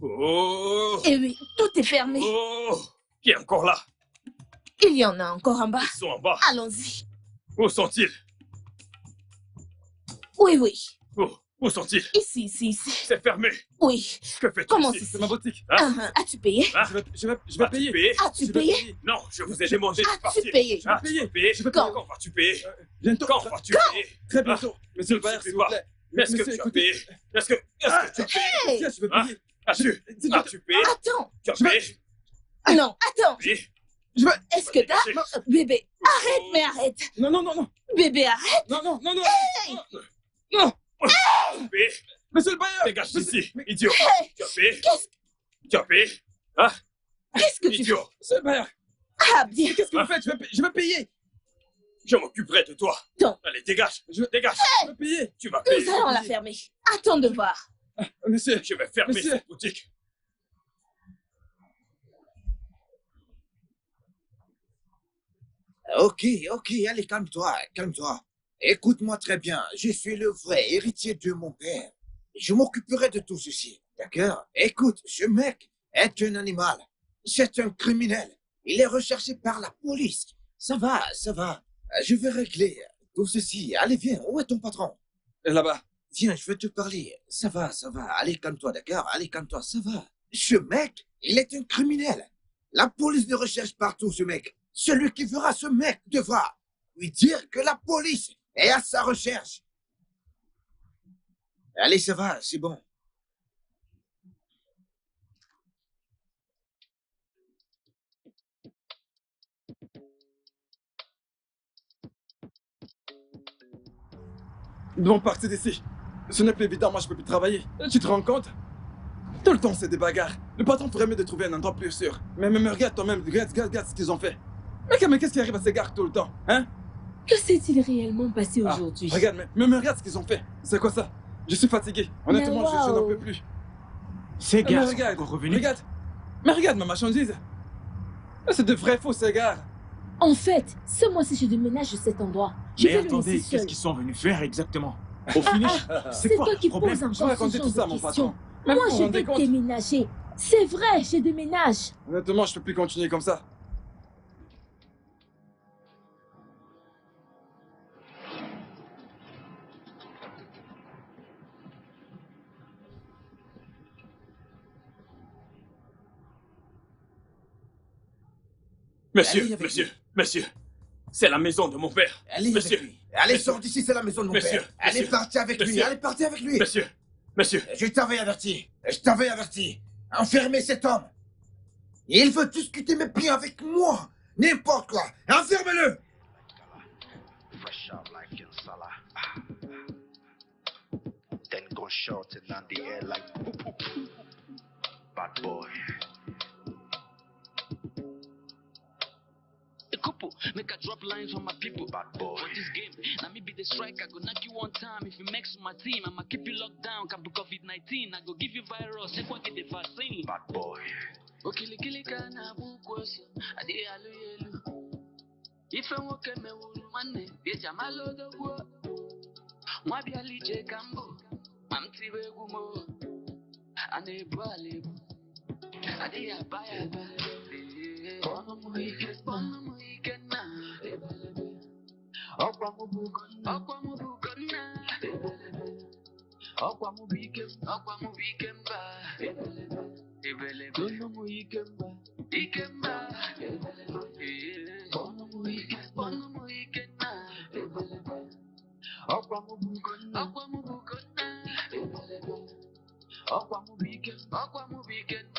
Oh. Et oui, tout est fermé. Oh. Qui est encore là? Il y en a encore en bas. Ils sont en bas. Allons-y. Où sont-ils? Oui, oui. Où sont-ils? Ici. C'est fermé. Oui. Que fais-tu Comment ici? c'est ma boutique. As-tu payé? Je vais payer. As-tu payé? Non, je vous ai demandé de partir. As-tu payé? Je vais payer. Quand? Quand vas-tu payer? Bientôt. Quand vas-tu payer? Très bientôt. Monsieur le bailleur, s'il vous plaît. Est-ce que tu as payé? Est-ce que tu as payé? Hey! Je vais payer. As-tu payé? Attends. Tu as payé? Non, attends. Payé? Est-ce que t'as... Bébé, arrête, mais arrête. Non. Bébé, arrête. Non. Hey! Non. Payé? Monsieur le bailleur. Dégage d'ici, idiot. Hey! Tu as payé? Qu'est-ce Tu as payé? Hein? Qu'est-ce que tu fais? Idiot. Monsieur le bailleur. Ah, bien. Qu'est-ce que vous faites? Je vais payer. Je m'occuperai de toi. Non. Allez, dégage. Dégage. Je vais payer. Tu vas payer. Nous allons la fermer. Attends de voir. Monsieur. Je vais fermer Monsieur. cette boutique. Ok, allez, calme-toi. Écoute-moi très bien, je suis le vrai héritier de mon père. Je m'occuperai de tout ceci, d'accord? Écoute, ce mec est un animal. C'est un criminel. Il est recherché par la police. Ça va. Je vais régler tout ceci. Allez, viens, où est ton patron? Là-bas. Viens, je vais te parler. Ça va. Allez, calme-toi, d'accord? Allez, calme-toi, ça va. Ce mec, il est un criminel. La police le recherche partout, ce mec. Celui qui verra ce mec devra lui dire que la police est à sa recherche. Allez, ça va, c'est bon. Nous devons partir d'ici. Ce n'est plus évident, moi je peux plus travailler. Tu te rends compte? Tout le temps c'est des bagarres. Le patron ferait mieux de trouver un endroit plus sûr. Mais regarde toi-même, regarde ce qu'ils ont fait. Mais qu'est-ce qui arrive à ces gars tout le temps, hein? Que s'est-il réellement passé aujourd'hui? Regarde, mais regarde ce qu'ils ont fait. C'est quoi ça? Je suis fatigué. Honnêtement, je n'en peux plus. Ces gars sont regarde, encore revenus. Regarde ma marchandise. C'est de vrais faux ces gars. En fait, ce mois-ci, je déménage de cet endroit. Je vais le laisser seul. qu'est-ce qu'ils sont venus faire exactement? Au finish, C'est toi qui poses encore Je vais ce raconter genre tout ça, de mon questions. patron. Moi, Vous vous je rendez vais compte? déménager. C'est vrai, je déménage. Honnêtement, je peux plus continuer comme ça. Monsieur, c'est la maison de mon père. Allez, monsieur, avec lui. Allez, sors d'ici, c'est la maison de mon père. Allez, partez avec lui. Monsieur, Monsieur. Je t'avais averti. Je t'avais averti. Enfermez cet homme. Il veut discuter mes biens avec moi. N'importe quoi. Enfermez-le. Fresh out like in Salah. Then go shorting on the air like poo poo poo. Bad boy. A couple, make a drop lines for my people. Bad boy. For this game, now me be the striker. Go knock you one time. If you mix with my team, I'ma keep you locked down. Can be COVID-19. I go give you virus. If I get the vaccine. Bad boy. Okili kana bukwosi. Adi alu yelu. Ife nwoke mewuru nwanne. Bieja malo dogwo. Mwabi alije kambo. Mamtiwe egwu mo. Ana ebu ala ebu. Adi abaya ba. Bono mu ike na. Okwa mu bugonna. Okwa mu bike mba. Bono mu ike mba. Bono mu ike na. Okwa mu bugonna. Okwa mu bike na. Bono mu ike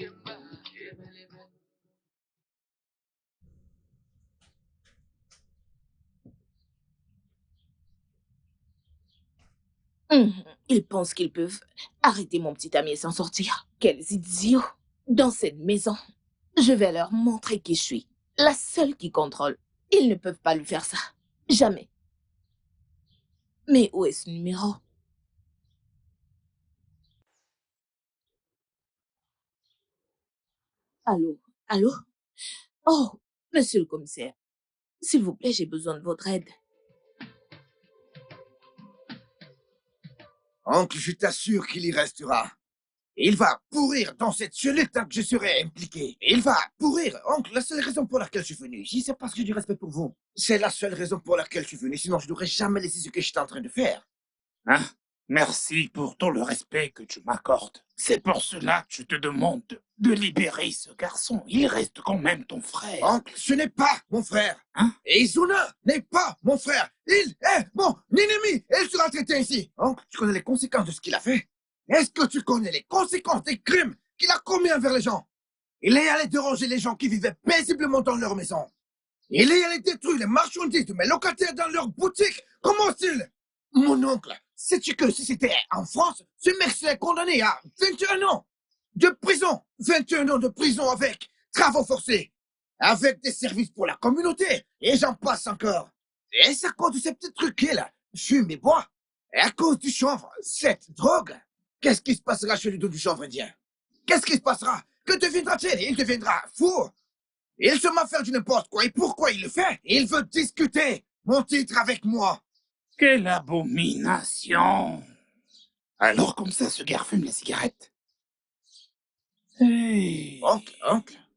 mba. Ils pensent qu'ils peuvent arrêter mon petit ami et s'en sortir. Quels idiots! Dans cette maison, je vais leur montrer qui je suis. La seule qui contrôle. Ils ne peuvent pas lui faire ça. Jamais. Mais où est ce numéro? Allô? Allô? Oh, monsieur le commissaire. S'il vous plaît, j'ai besoin de votre aide. Oncle, je t'assure qu'il y restera. Il va pourrir dans cette cellule tant que je serai impliqué. Il va pourrir. Oncle, la seule raison pour laquelle je suis venu ici, c'est parce que j'ai du respect pour vous. C'est la seule raison pour laquelle je suis venu. Sinon, je n'aurais jamais laissé ce que j'étais en train de faire. Hein? Merci pour tout le respect que tu m'accordes. C'est pour cela que je te demande de libérer ce garçon. Il reste quand même ton frère. Oncle, ce n'est pas mon frère. Hein? Et Izuna n'est pas mon frère. Il est mon ennemi. Il sera traité ainsi. Oncle, tu connais les conséquences de ce qu'il a fait? Est-ce que tu connais les conséquences des crimes qu'il a commis envers les gens? Il est allé déranger les gens qui vivaient paisiblement dans leur maison. Il est allé détruire les marchandises de mes locataires dans leur boutique. Comment est-il? Mon oncle, sais-tu que si c'était en France, ce mec serait condamné à 21 ans de prison. 21 ans de prison avec travaux forcés, avec des services pour la communauté, et j'en passe encore. Et c'est à cause de ces petits trucs qu'il fume et boit. Et à cause du chanvre, cette drogue. Qu'est-ce qui se passera chez le dos du chanvre indien? Qu'est-ce qui se passera? Que deviendra-t-il? Il deviendra fou. Il se met à faire du n'importe quoi. Et pourquoi il le fait? Il veut discuter mon titre avec moi. Quelle abomination! Alors comme ça, ce gars fume les cigarettes? Hey.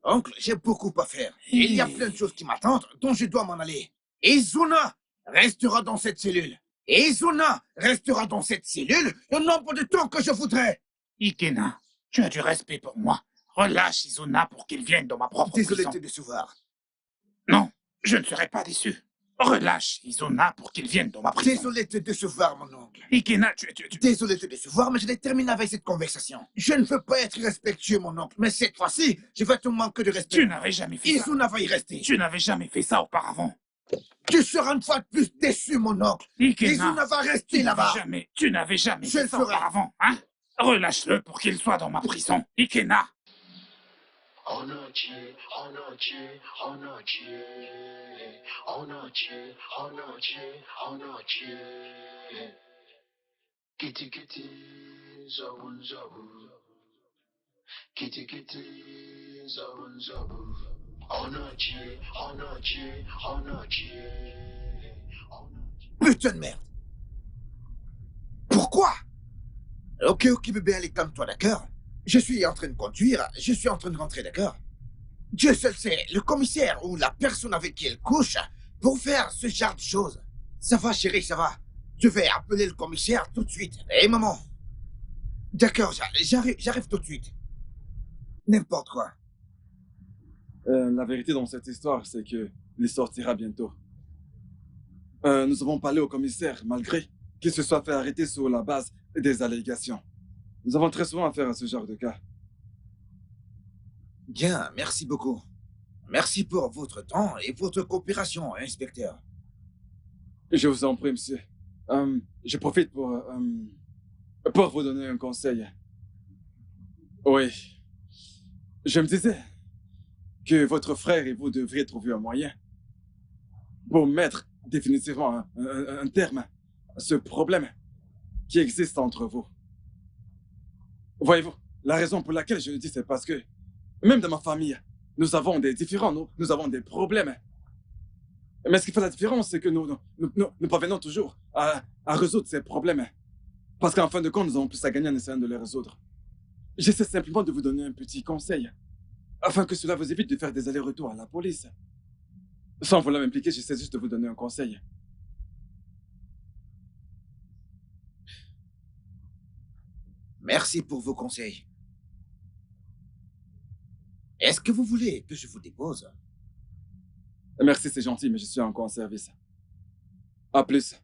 Oncle, j'ai beaucoup à faire. Il y a plein de choses qui m'attendent dont je dois m'en aller. Izuna restera dans cette cellule. Izuna restera dans cette cellule le nombre de temps que je voudrais. Ikena, tu as du respect pour moi. Relâche Izuna pour qu'il vienne dans ma propre prison. Désolé de te décevoir. Non, je ne serai pas déçu. Relâche Izuna pour qu'il vienne dans ma prison. Désolé de te décevoir, mon oncle. Ikena, Désolé de te décevoir, mais je l'ai terminé avec cette conversation. Je ne veux pas être respectueux, mon oncle, mais cette fois-ci, je vais te manquer de respect. Tu n'avais jamais fait ça. Izuna va y rester. Tu n'avais jamais fait ça auparavant. Tu seras une fois de plus déçu, mon oncle. Ikena, Izuna va rester là-bas. Tu n'avais jamais Je fait le ça ferai. auparavant, hein? Relâche-le pour qu'il soit dans ma prison. Ikena. Kitty kitty, zabun zabu. Kitty kitty, zabun zabu. Putain de merde. Pourquoi? Ok, bébé, allez, calme-toi, d'accord? Je suis en train de conduire, je suis en train de rentrer, d'accord? Dieu seul sait, le commissaire ou la personne avec qui elle couche pour faire ce genre de choses. Ça va, chérie, ça va. Je vais appeler le commissaire tout de suite. Hé, maman. D'accord, j'arrive tout de suite. N'importe quoi. La vérité dans cette histoire, c'est que il sortira bientôt. Nous avons parlé au commissaire, malgré qu'il se soit fait arrêter sur la base des allégations. Nous avons très souvent affaire à ce genre de cas. Bien, merci beaucoup. Merci pour votre temps et votre coopération, inspecteur. Je vous en prie, monsieur. Je profite pour vous donner un conseil. Oui. Je me disais que votre frère et vous devriez trouver un moyen pour mettre définitivement un terme à ce problème qui existe entre vous. Voyez-vous, la raison pour laquelle je le dis, c'est parce que même dans ma famille, nous avons des différends, nous avons des problèmes. Mais ce qui fait la différence, c'est que nous parvenons toujours à résoudre ces problèmes. Parce qu'en fin de compte, nous avons plus à gagner en essayant de les résoudre. J'essaie simplement de vous donner un petit conseil, afin que cela vous évite de faire des allers-retours à la police. Sans vouloir m'impliquer, j'essaie juste de vous donner un conseil. Merci pour vos conseils. Est-ce que vous voulez que je vous dépose? Merci, c'est gentil, mais je suis encore en service. À plus.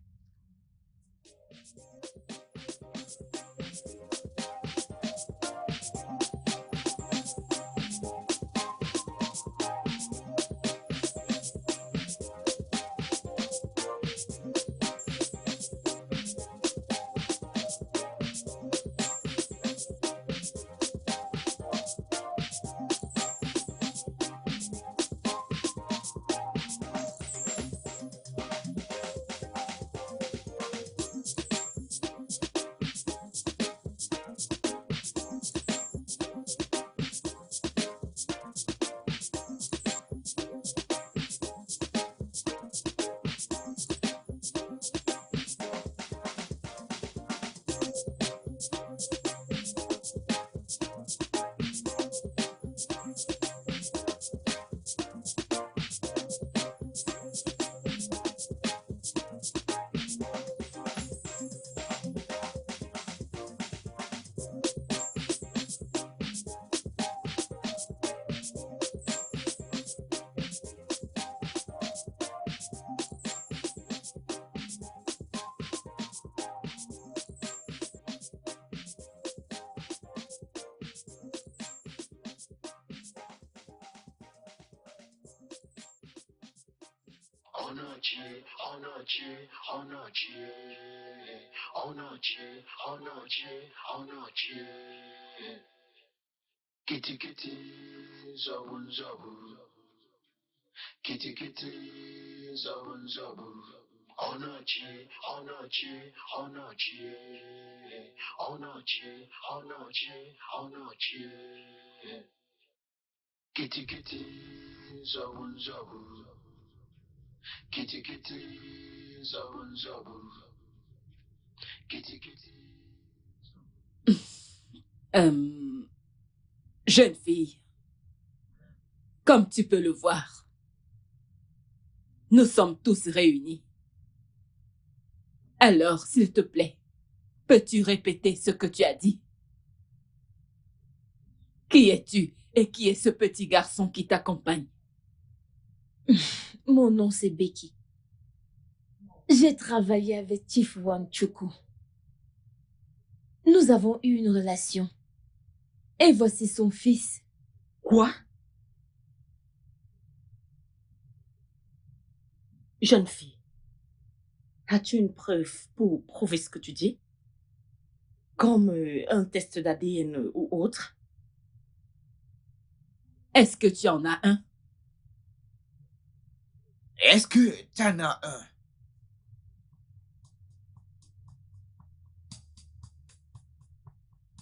Kitty kitty, zabun zabu. Kitty kitty, zabun zabu. Onachi, onachi, onachi. Onachi, onachi, onachi. Kitty kitty, zabun zabu. Kitty kitty, zabun zabu. Kitty kitty. Jeune fille, comme tu peux le voir, nous sommes tous réunis. Alors, s'il te plaît, peux-tu répéter ce que tu as dit? Qui es-tu et qui est ce petit garçon qui t'accompagne? Mon nom, c'est Becky. J'ai travaillé avec Chief Wanchuku. Nous avons eu une relation. Et voici son fils. Quoi? Jeune fille, as-tu une preuve pour prouver ce que tu dis? Comme un test d'ADN ou autre? Est-ce que tu en as un? Est-ce que tu en as un?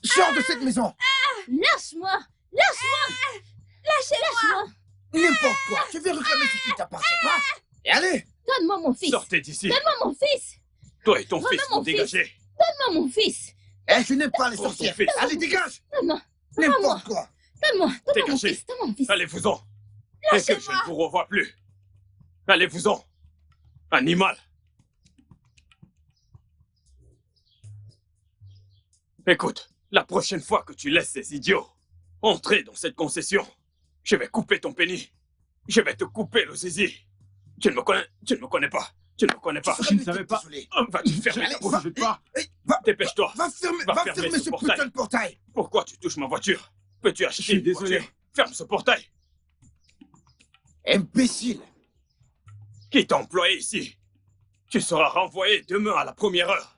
Sors de cette maison! Lâche-moi! Lâche-moi! Lâchez-moi! N'importe quoi, je vais réclamer ce qui t'appartient pas. Et allez! Donne-moi mon fils! Sortez d'ici! Donne-moi mon fils! Toi et ton fils, vous dégagez! Donne-moi mon fils! Eh, je n'aime pas les sorcières! Allez, dégage! Donne-moi! N'importe quoi! Donne-moi! Donne-moi mon Dégagez! fils! Donne-moi mon fils! Allez-vous-en! Et que je ne vous revois plus! Allez-vous-en! Animal! Écoute, la prochaine fois que tu laisses ces idiots entrer dans cette concession, je vais couper ton pénis. Je vais te couper le zizi. Tu ne me connais pas. Tu ne me connais pas. Je ne savais pas. Va-tu fermer ta bouche? Va, Dépêche-toi. va fermer ce putain de portail. Pourquoi tu touches ma voiture? Peux-tu acheter Je suis une désolé. voiture? Ferme ce portail. Imbécile. Qui t'a employé ici? Tu seras renvoyé demain à la première heure.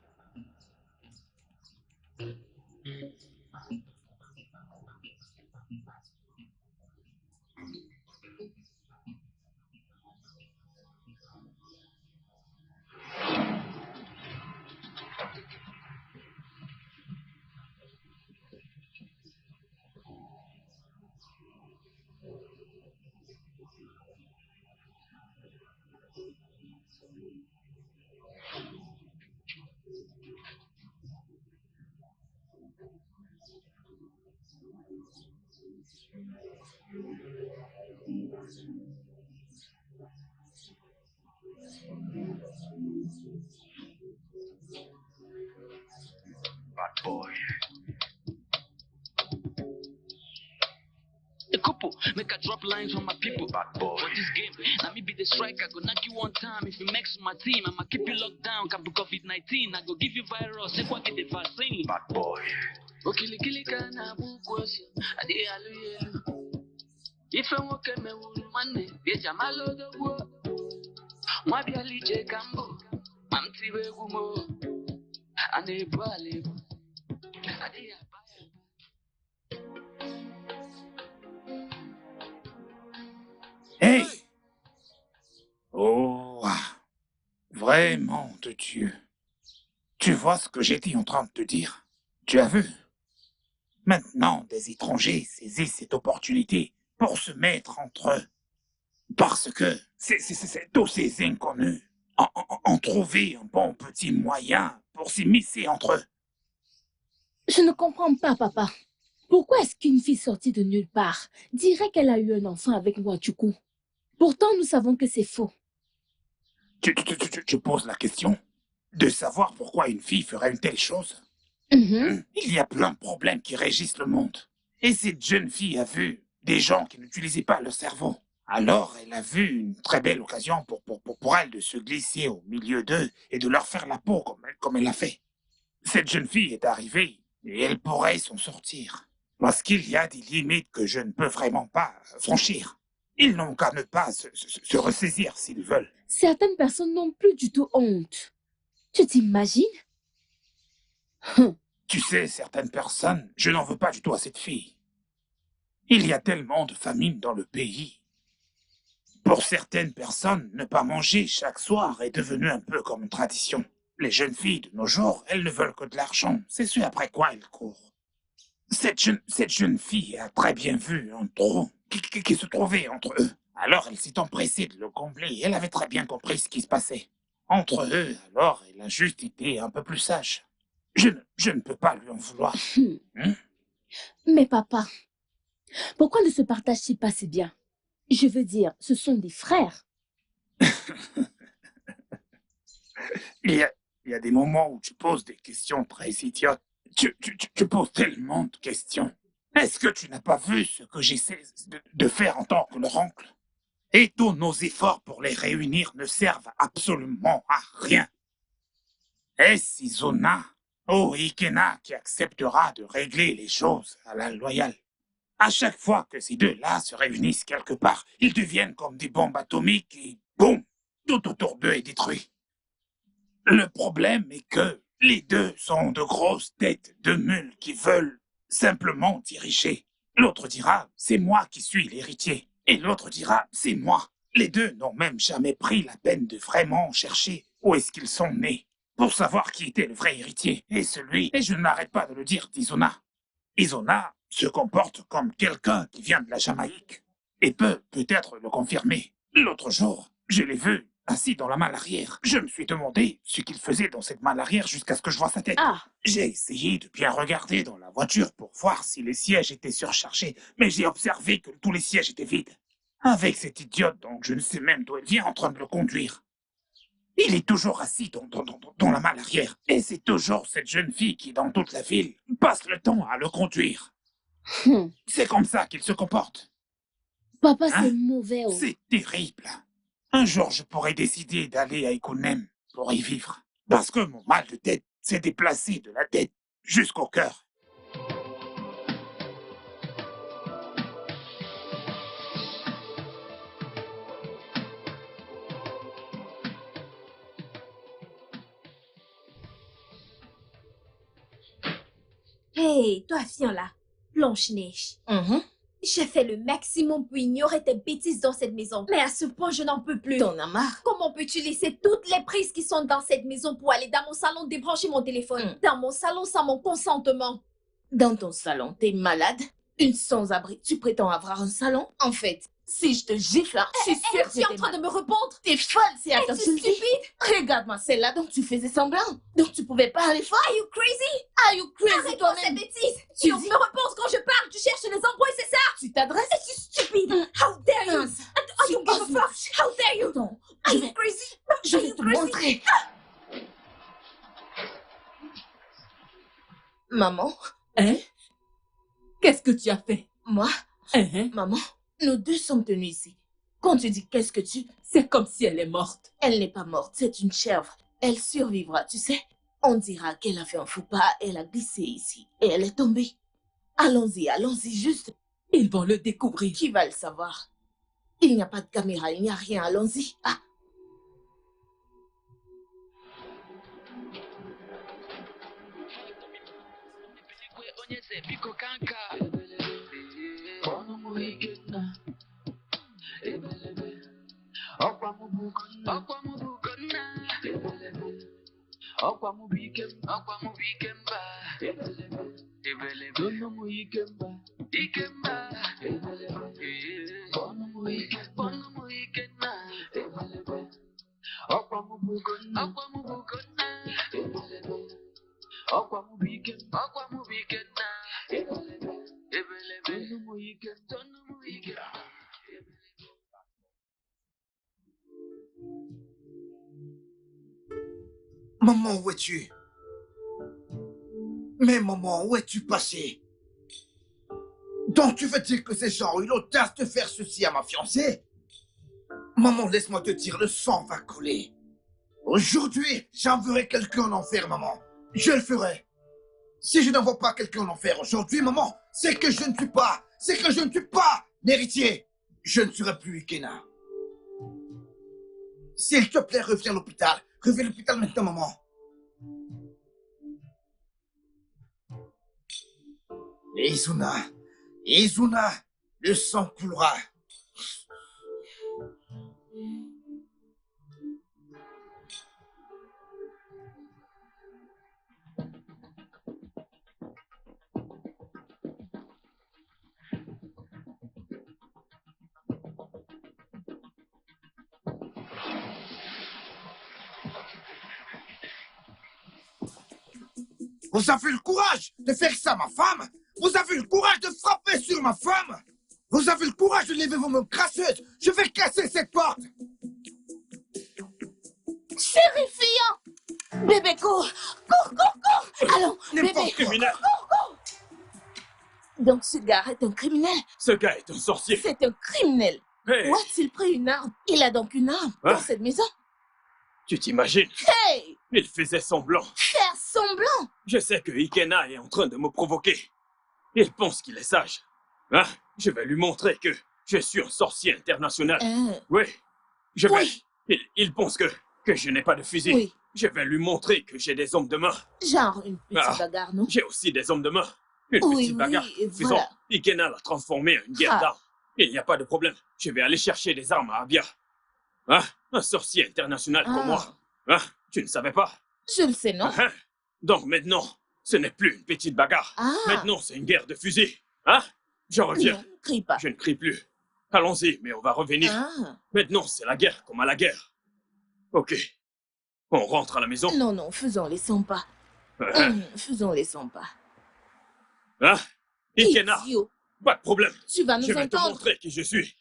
Bad boy. A couple, make I drop lines on my people. Bad boy. For this game, now me be the striker. Go knock you one time. If you mix my team, I'ma keep you locked down. Can be COVID-19. I go give you virus. Say what get the vaccine. Bad boy. Okili kana bukwosi. Adi alu yelu. Ife nwoke mewuru nwanne. Bieja malo dogwo. Nwa bịa lije kambo. Ma m tiwe egwu mo. A na-ebu ala ebu. Adịghị aba ya. Hey! Oh, vraiment de Dieu. Tu vois ce que j'étais en train de te dire? Tu as vu? Maintenant, des étrangers saisissent cette opportunité pour se mettre entre eux. Parce que tous ces inconnus ont trouvé un bon petit moyen pour s'immiscer entre eux. Je ne comprends pas, papa. Pourquoi est-ce qu'une fille sortie de nulle part dirait qu'elle a eu un enfant avec Nwachukwu? Pourtant, nous savons que c'est faux. Tu poses la question de savoir pourquoi une fille ferait une telle chose? Il y a plein de problèmes qui régissent le monde. Et cette jeune fille a vu des gens qui n'utilisaient pas leur cerveau. Alors, elle a vu une très belle occasion pour elle de se glisser au milieu d'eux et de leur faire la peau comme elle l'a fait. Cette jeune fille est arrivée et elle pourrait s'en sortir. Parce qu'il y a des limites que je ne peux vraiment pas franchir. Ils n'ont qu'à ne pas se ressaisir s'ils veulent. Certaines personnes n'ont plus du tout honte. Tu t'imagines? Tu sais, certaines personnes, je n'en veux pas du tout à cette fille. Il y a tellement de famine dans le pays. Pour certaines personnes, ne pas manger chaque soir est devenu un peu comme une tradition. Les jeunes filles de nos jours, elles ne veulent que de l'argent. C'est ce après quoi elles courent. Cette jeune fille a très bien vu un trou qui se trouvait entre eux. Alors elle s'est empressée de le combler. Elle avait très bien compris ce qui se passait entre eux. Alors elle a juste été un peu plus sage. Je ne peux pas lui en vouloir. Mais papa, pourquoi ne se partagent-ils pas si bien? Je veux dire, ce sont des frères. Il y a des moments où tu poses des questions très idiotes. Tu poses tellement de questions. Est-ce que tu n'as pas vu ce que j'essaie de faire en tant que leur oncle? Et tous nos efforts pour les réunir ne servent absolument à rien. Est-ce Izona ou Ikena qui acceptera de régler les choses à la loyale? À chaque fois que ces deux-là se réunissent quelque part, ils deviennent comme des bombes atomiques et boum, tout autour d'eux est détruit. Le problème est que les deux sont de grosses têtes de mules qui veulent simplement diriger. L'autre dira, c'est moi qui suis l'héritier. Et l'autre dira, c'est moi. Les deux n'ont même jamais pris la peine de vraiment chercher où est-ce qu'ils sont nés pour savoir qui était le vrai héritier. Et je ne m'arrête pas de le dire d'Izona. Izona se comporte comme quelqu'un qui vient de la Jamaïque et peut peut-être le confirmer. L'autre jour, je l'ai vu assis dans la malle arrière. Je me suis demandé ce qu'il faisait dans cette malle arrière jusqu'à ce que je vois sa tête. J'ai essayé de bien regarder dans la voiture pour voir si les sièges étaient surchargés, mais j'ai observé que tous les sièges étaient vides. Avec cet idiote dont je ne sais même d'où elle vient en train de le conduire. Il est toujours assis dans la malle arrière. Et c'est toujours cette jeune fille qui, dans toute la ville, passe le temps à le conduire. C'est comme ça qu'il se comporte. Papa, c'est mauvais. C'est terrible. Un jour, je pourrais décider d'aller à Ikunem pour y vivre. Parce que mon mal de tête s'est déplacé de la tête jusqu'au cœur. Hey, toi, viens là. Blanche-Neige. J'ai fait le maximum pour ignorer tes bêtises dans cette maison. Mais à ce point, je n'en peux plus. T'en as marre? Comment peux-tu laisser toutes les prises qui sont dans cette maison pour aller dans mon salon débrancher mon téléphone? Dans mon salon sans mon consentement. Dans ton salon, t'es malade? Une sans-abri. Tu prétends avoir un salon? En fait, si je te gifle, là, je suis sûre que tu es en train de me répondre? T'es folle, c'est à ta stupide? Regarde-moi celle-là dont tu faisais semblant. Donc tu pouvais pas aller fort. Are you crazy? Are you crazy Arrête-moi toi-même? ces bêtises. Tu me réponds quand je parle. Tu cherches les embrouilles, c'est ça? Tu t'adresses? Es-tu stupide? How dare you? I don't give a fuck. How dare you? Non, Are you crazy? Je vais te montrer. Maman? Hein? Qu'est-ce que tu as fait? Moi? Maman, nous deux sommes tenus ici. Quand tu dis qu'est-ce que tu... C'est comme si elle est morte. Elle n'est pas morte, c'est une chèvre. Elle survivra, tu sais. On dira qu'elle a fait un faux pas, elle a glissé ici et elle est tombée. Allons-y, juste. Ils vont le découvrir. Qui va le savoir? Il n'y a pas de caméra, il n'y a rien, allons-y. Ah. Maman, où es-tu? Mais maman, où es-tu passé? Donc tu veux dire que ces gens ont eu l'audace de faire ceci à ma fiancée? Maman, laisse-moi te dire, le sang va couler. Aujourd'hui, j'enverrai quelqu'un en enfer, maman. Je le ferai. Si je n'envoie pas quelqu'un en enfer aujourd'hui, maman, c'est que je ne suis pas, l'héritier. Je ne serai plus Ikena. S'il te plaît, reviens à l'hôpital. Reviens à l'hôpital maintenant, maman. Izuna, le sang coulera. Vous avez le courage de faire ça à ma femme? Vous avez le courage de frapper sur ma femme? Vous avez le courage de lever vos mains crasseuses? Je vais casser cette porte! Terrifiant! Bébé, cours! Cours! Allons, bébé, cours! Donc ce gars est un criminel? Ce gars est un sorcier. C'est un criminel. Hey. Où a-t-il pris une arme? Il a donc une arme dans cette maison? Tu t'imagines? Hey! Il faisait semblant. Faire semblant? Je sais que Ikena est en train de me provoquer. Il pense qu'il est sage. Hein? Je vais lui montrer que je suis un sorcier international. Oui. Je vais. Oui. Il pense que je n'ai pas de fusil. Oui. Je vais lui montrer que j'ai des hommes de main. Genre une petite bagarre, non? J'ai aussi des hommes de main. Une petite bagarre. Voilà. Ikena l'a transformé en une guerre d'armes. Il n'y a pas de problème. Je vais aller chercher des armes à Abia. Hein? Un sorcier international comme moi. Hein? Tu ne savais pas? Je le sais, non? Donc maintenant, ce n'est plus une petite bagarre. Maintenant, c'est une guerre de fusils. Hein? Je reviens. Non, ne crie pas. Je ne crie plus. Allons-y, mais on va revenir. Maintenant, c'est la guerre comme à la guerre. Ok. On rentre à la maison? Non, faisons les 100 pas. Faisons les 100 pas. Hein? Ikena, idiot. pas de problème. Tu vas nous Je vais entendre. te montrer qui je suis.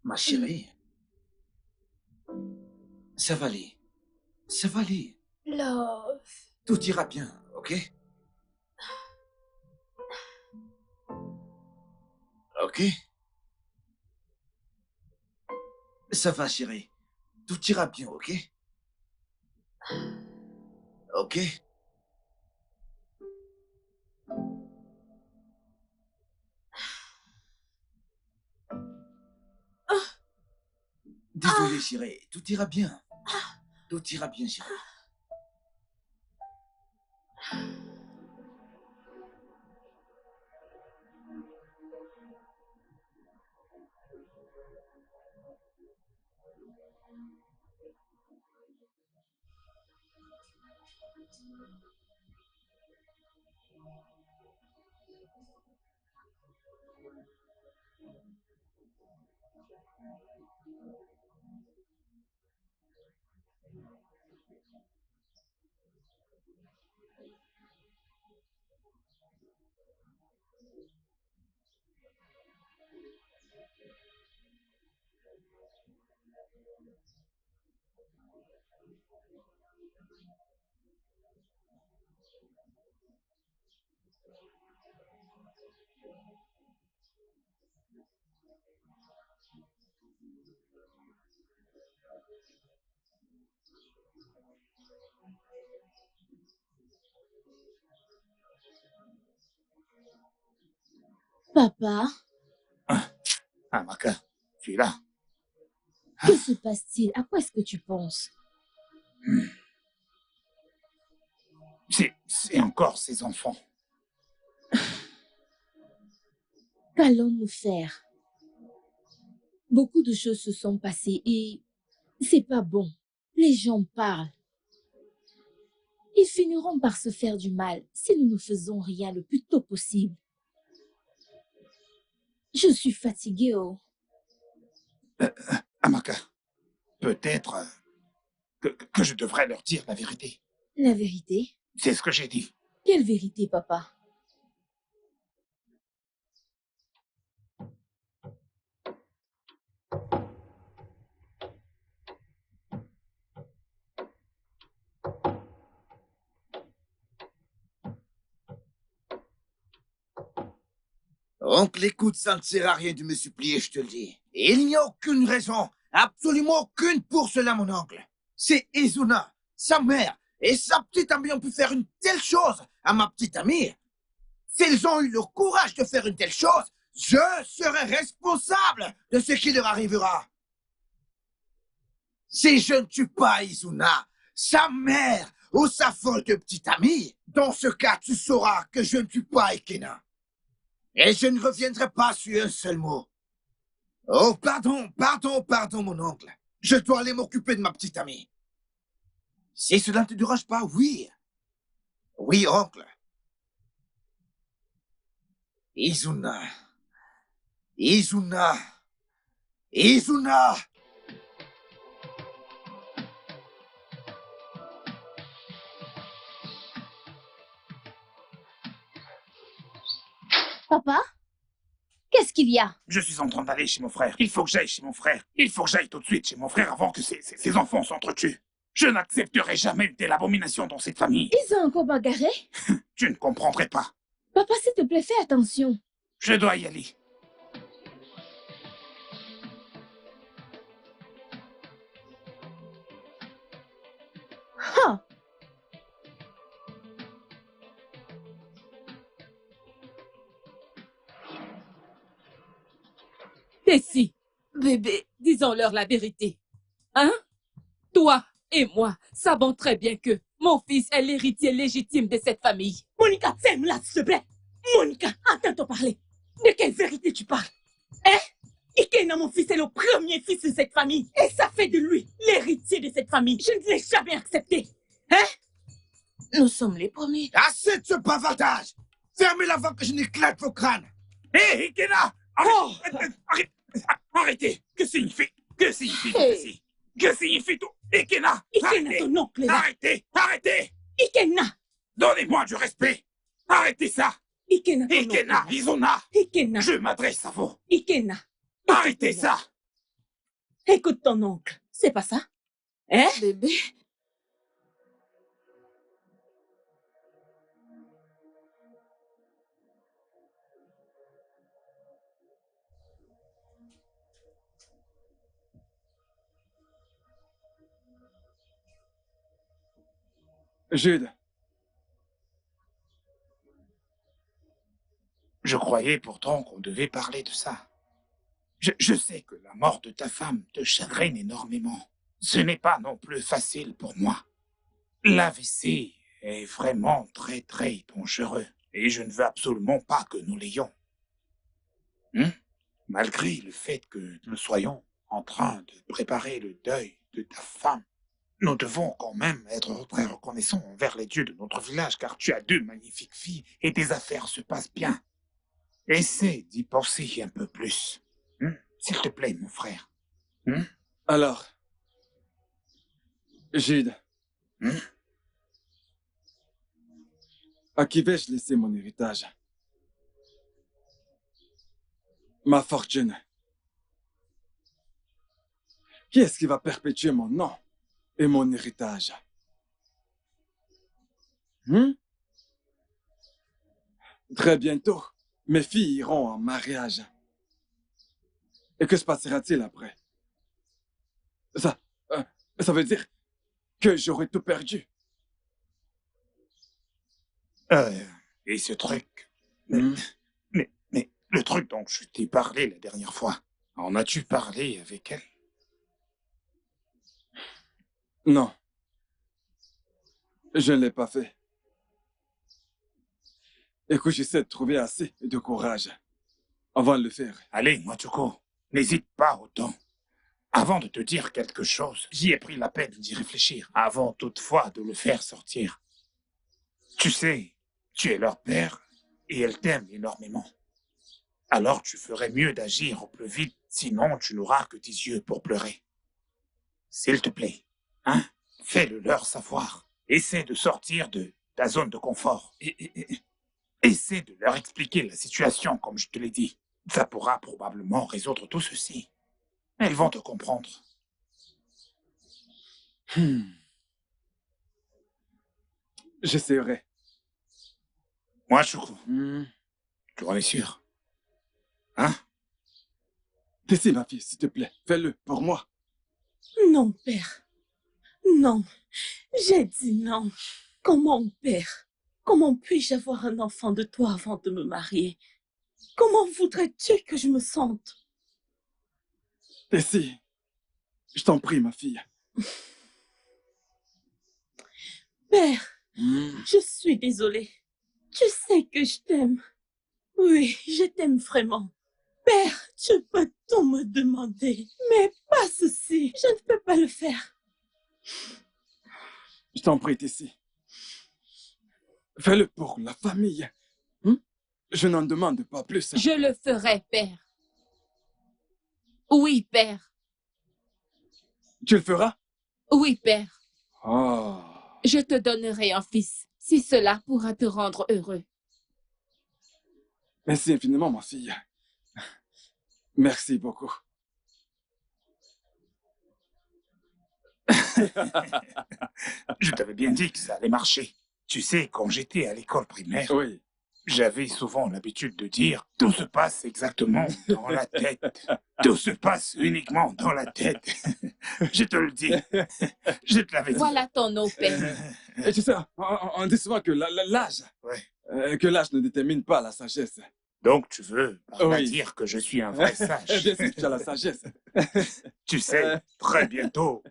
Ma chérie. Ça va aller. Ça va aller. Love. Tout ira bien, ok? Ok? Ça va, chérie. Tout ira bien, ok? Ok? Désolé, chérie. Tout ira bien. Tout ira bien, chérie. Papa, Amaka, tu es là. que se passe-t-il? À quoi est-ce que tu penses? C'est encore ces enfants. Qu'allons-nous faire? Beaucoup de choses se sont passées et c'est pas bon. Les gens parlent. Ils finiront par se faire du mal si nous ne faisons rien le plus tôt possible. Je suis fatiguée, oh. Amaka, peut-être que je devrais leur dire la vérité. La vérité? C'est ce que j'ai dit. Quelle vérité, papa? Oncle, écoute, ça ne sert à rien de me supplier, je te le dis. Il n'y a aucune raison, absolument aucune pour cela, mon oncle. C'est Izuna, sa mère et sa petite amie ont pu faire une telle chose à ma petite amie. S'ils ont eu le courage de faire une telle chose, je serai responsable de ce qui leur arrivera. Si je ne tue pas Izuna, sa mère ou sa folle de petite amie, dans ce cas, tu sauras que je ne tue pas Ekena. Et je ne reviendrai pas sur un seul mot. Oh, pardon, mon oncle. Je dois aller m'occuper de ma petite amie. Si cela ne te dérange pas, oui. Oui, oncle. Izuna. Izuna. Izuna. Papa? Qu'est-ce qu'il y a? Je suis en train d'aller chez mon frère. Il faut que j'aille chez mon frère. Il faut que j'aille tout de suite chez mon frère avant que ces enfants s'entretuent. Je n'accepterai jamais une telle abomination dans cette famille. Ils ont encore bagarré? Tu ne comprendrais pas. Papa, s'il te plaît, fais attention. Je dois y aller. Ah! Tessie, Bébé, disons-leur la vérité. Hein? Toi et moi savons très bien que mon fils est l'héritier légitime de cette famille. Monica, ferme-la, s'il te plaît. Monica, attends-toi parler. De quelle vérité tu parles? Hein? Ikena, mon fils, est le premier fils de cette famille. Et ça fait de lui l'héritier de cette famille. Je ne l'ai jamais accepté. Hein? Nous sommes les premiers. Assez de ce bavardage! Fermez-la avant que je n'éclate vos crânes! Hé, Ikena! Arrêtez! Que signifie tout ceci? Que signifie tout? Ikena! Ikena, ton oncle est là. Arrêtez! Ikena! Donnez-moi du respect! Arrêtez ça! Ikena, ton oncle est là. Izuna! Ikena! Je m'adresse à vous! Ikena! Arrêtez ça! Écoute ton oncle, c'est pas ça? Hein? Bébé, Jude, Je croyais pourtant qu'on devait parler de ça. Je sais que la mort de ta femme te chagrine énormément. Ce n'est pas non plus facile pour moi. L'AVC est vraiment très très dangereux et je ne veux absolument pas que nous l'ayons. Malgré le fait que nous soyons en train de préparer le deuil de ta femme, nous devons quand même être très reconnaissants envers les dieux de notre village car tu as 2 magnifiques filles et tes affaires se passent bien. Essaie d'y penser un peu plus. S'il te plaît, mon frère. alors, Jude, à qui vais-je laisser mon héritage? Ma fortune. Qui est-ce qui va perpétuer mon nom et mon héritage? Très bientôt, mes filles iront en mariage. Et que se passera-t-il après? Ça veut dire que j'aurai tout perdu. Et ce truc... Mais le truc dont je t'ai parlé la dernière fois, en as-tu parlé avec elle? Non. Je ne l'ai pas fait. Écoute, j'essaie de trouver assez de courage avant de le faire. Allez, Machoko, n'hésite pas autant. Avant de te dire quelque chose, j'y ai pris la peine d'y réfléchir, avant toutefois de le faire sortir. Tu sais, tu es leur père et elles t'aiment énormément. Alors tu ferais mieux d'agir au plus vite, sinon tu n'auras que tes yeux pour pleurer. S'il te plaît, fais-le leur savoir. Essaie de sortir de ta zone de confort. Essaie de leur expliquer la situation comme je te l'ai dit. Ça pourra probablement résoudre tout ceci. Elles vont te comprendre. J'essaierai. Moi, Choukou. Tu en es sûr? Tessie, ma fille, s'il te plaît. Fais-le pour moi. Non, père. Non. J'ai dit non. Comment, père? Comment puis-je avoir un enfant de toi avant de me marier? Comment voudrais-tu que je me sente? Tessie, je t'en prie, ma fille. Père, je suis désolée. Tu sais que je t'aime. Oui, je t'aime vraiment. Père, tu peux tout me demander, mais pas ceci. Je ne peux pas le faire. Je t'en prie, Tessie. Fais-le pour la famille. Je n'en demande pas plus. Je le ferai, père. Oui, père. Tu le feras? Oui, père. Oh. Je te donnerai un fils, si cela pourra te rendre heureux. Merci infiniment, ma fille. Merci beaucoup. Je t'avais bien dit que ça allait marcher. Tu sais, quand j'étais à l'école primaire, oui, j'avais souvent l'habitude de dire « Tout se passe exactement dans la tête. Tout se passe uniquement dans la tête. » Je te le dis. Je te l'avais dit. Voilà ton eau, père. Et tu sais, on dit souvent que l'âge, que l'âge ne détermine pas la sagesse. Donc tu veux par là dire que je suis un vrai sage. Bien sûr que tu as la sagesse. Tu sais, très bientôt.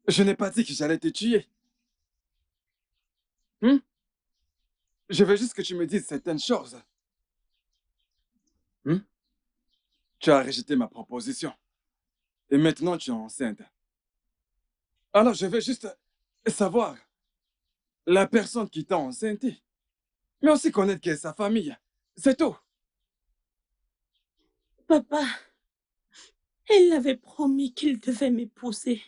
Je n'ai pas dit que j'allais te tuer. Je veux juste que tu me dises certaines choses. Tu as rejeté ma proposition. Et maintenant, tu es enceinte. Alors, je veux juste savoir la personne qui t'a enceinte, mais aussi connaître qui est sa famille. C'est tout. Papa, Elle avait promis qu'il devait m'épouser.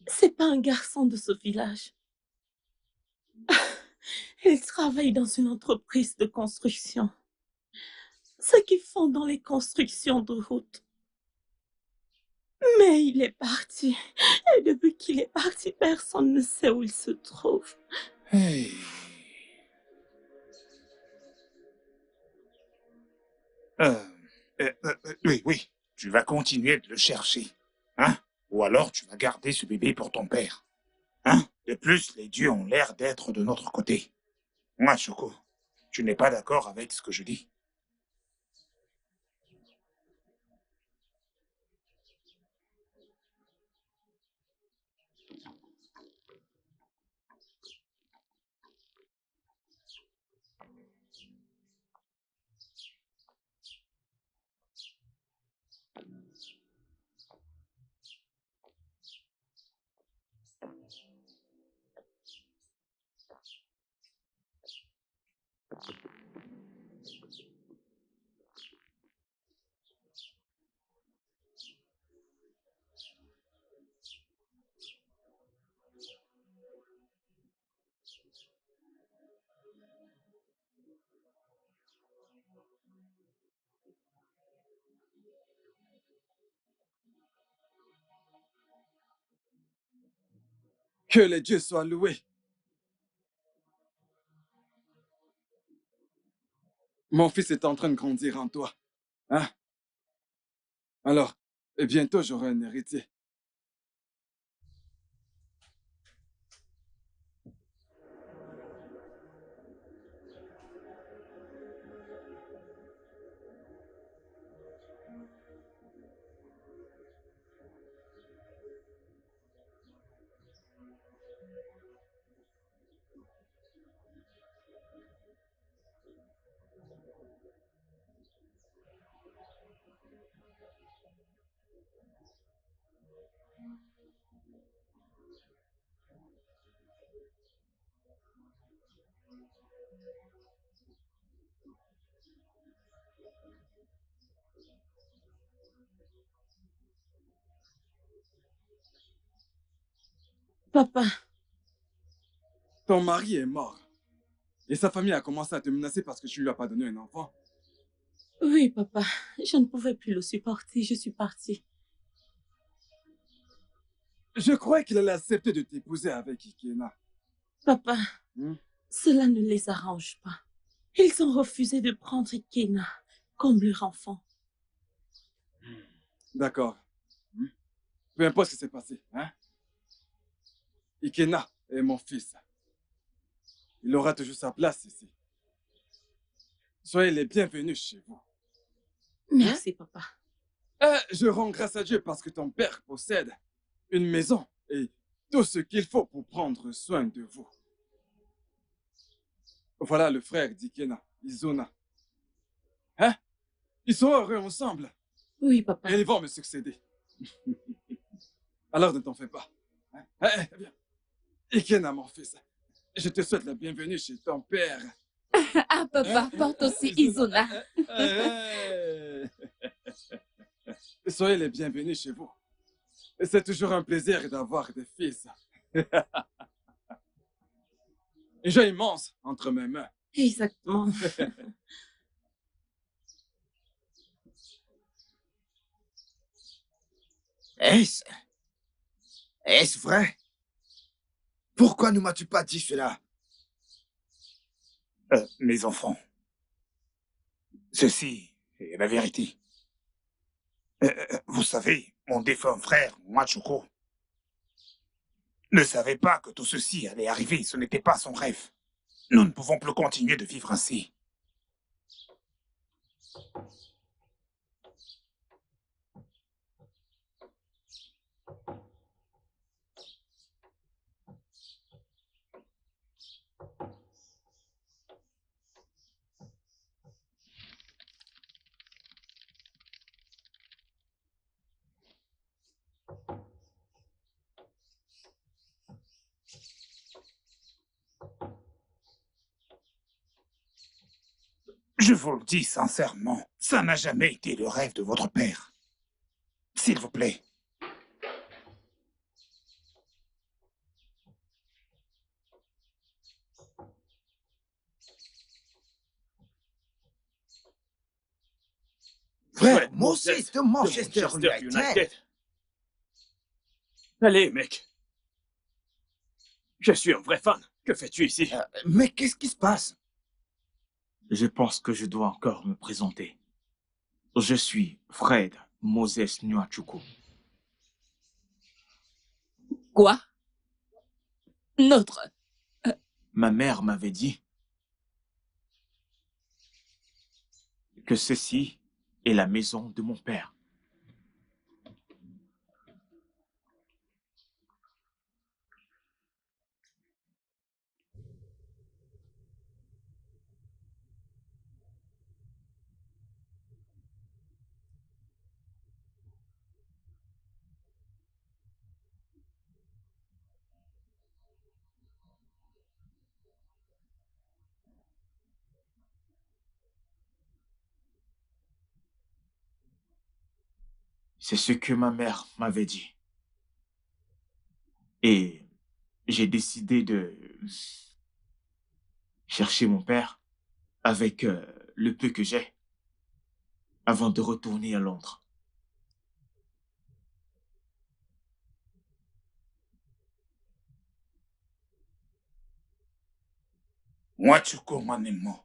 C'est pas un garçon de ce village. Il travaille dans une entreprise de construction. Ce qu'ils font dans les constructions de routes. Mais il est parti. Et depuis qu'il est parti, personne ne sait où il se trouve. Hey. Oui. Tu vas continuer de le chercher. Hein? Ou alors tu vas garder ce bébé pour ton père. Hein? De plus, les dieux ont l'air d'être de notre côté. Moi, Choco, tu n'es pas d'accord avec ce que je dis? Que les dieux soient loués. Mon fils est en train de grandir en toi. Hein? Alors, et bientôt j'aurai un héritier. Papa. Ton mari est mort. Et sa famille a commencé à te menacer parce que tu ne lui as pas donné un enfant. Oui, papa. Je ne pouvais plus le supporter. Je suis partie. Je croyais qu'il allait accepter de t'épouser avec Ikena. Papa, cela ne les arrange pas. Ils ont refusé de prendre Ikena comme leur enfant. D'accord. Peu importe ce qui s'est passé, hein? Ikena est mon fils. Il aura toujours sa place ici. Soyez les bienvenus chez vous. Merci, papa. Je rends grâce à Dieu parce que ton père possède une maison et tout ce qu'il faut pour prendre soin de vous. Voilà le frère d'Ikena, Izuna. Hein? Ils sont heureux ensemble. Oui, papa. Et ils vont me succéder. Alors ne t'en fais pas. Hein? Viens. Ikena, mon fils, je te souhaite la bienvenue chez ton père. Ah, papa, porte aussi Izuna. Soyez les bienvenus chez vous. C'est toujours un plaisir d'avoir des fils. Un jeu immense entre mes mains. Exactement. Est-ce vrai? Pourquoi ne m'as-tu pas dit cela? Mes enfants, ceci est la vérité. Vous savez, mon défunt frère, Machuko, ne savait pas que tout ceci allait arriver. Ce n'était pas son rêve. Nous ne pouvons plus continuer de vivre ainsi. Je vous le dis sincèrement, ça n'a jamais été le rêve de votre père. S'il vous plaît. Frère, Moses de Manchester United. Allez, mec. Je suis un vrai fan. Que fais-tu ici? Mais qu'est-ce qui se passe? Je pense que je dois encore me présenter. Je suis Fred Moses Nwachukwu. Quoi? Notre... Ma mère m'avait dit que ceci est la maison de mon père. C'est ce que ma mère m'avait dit. Et j'ai décidé de chercher mon père avec le peu que j'ai avant de retourner à Londres. Nwachukwu Manemo,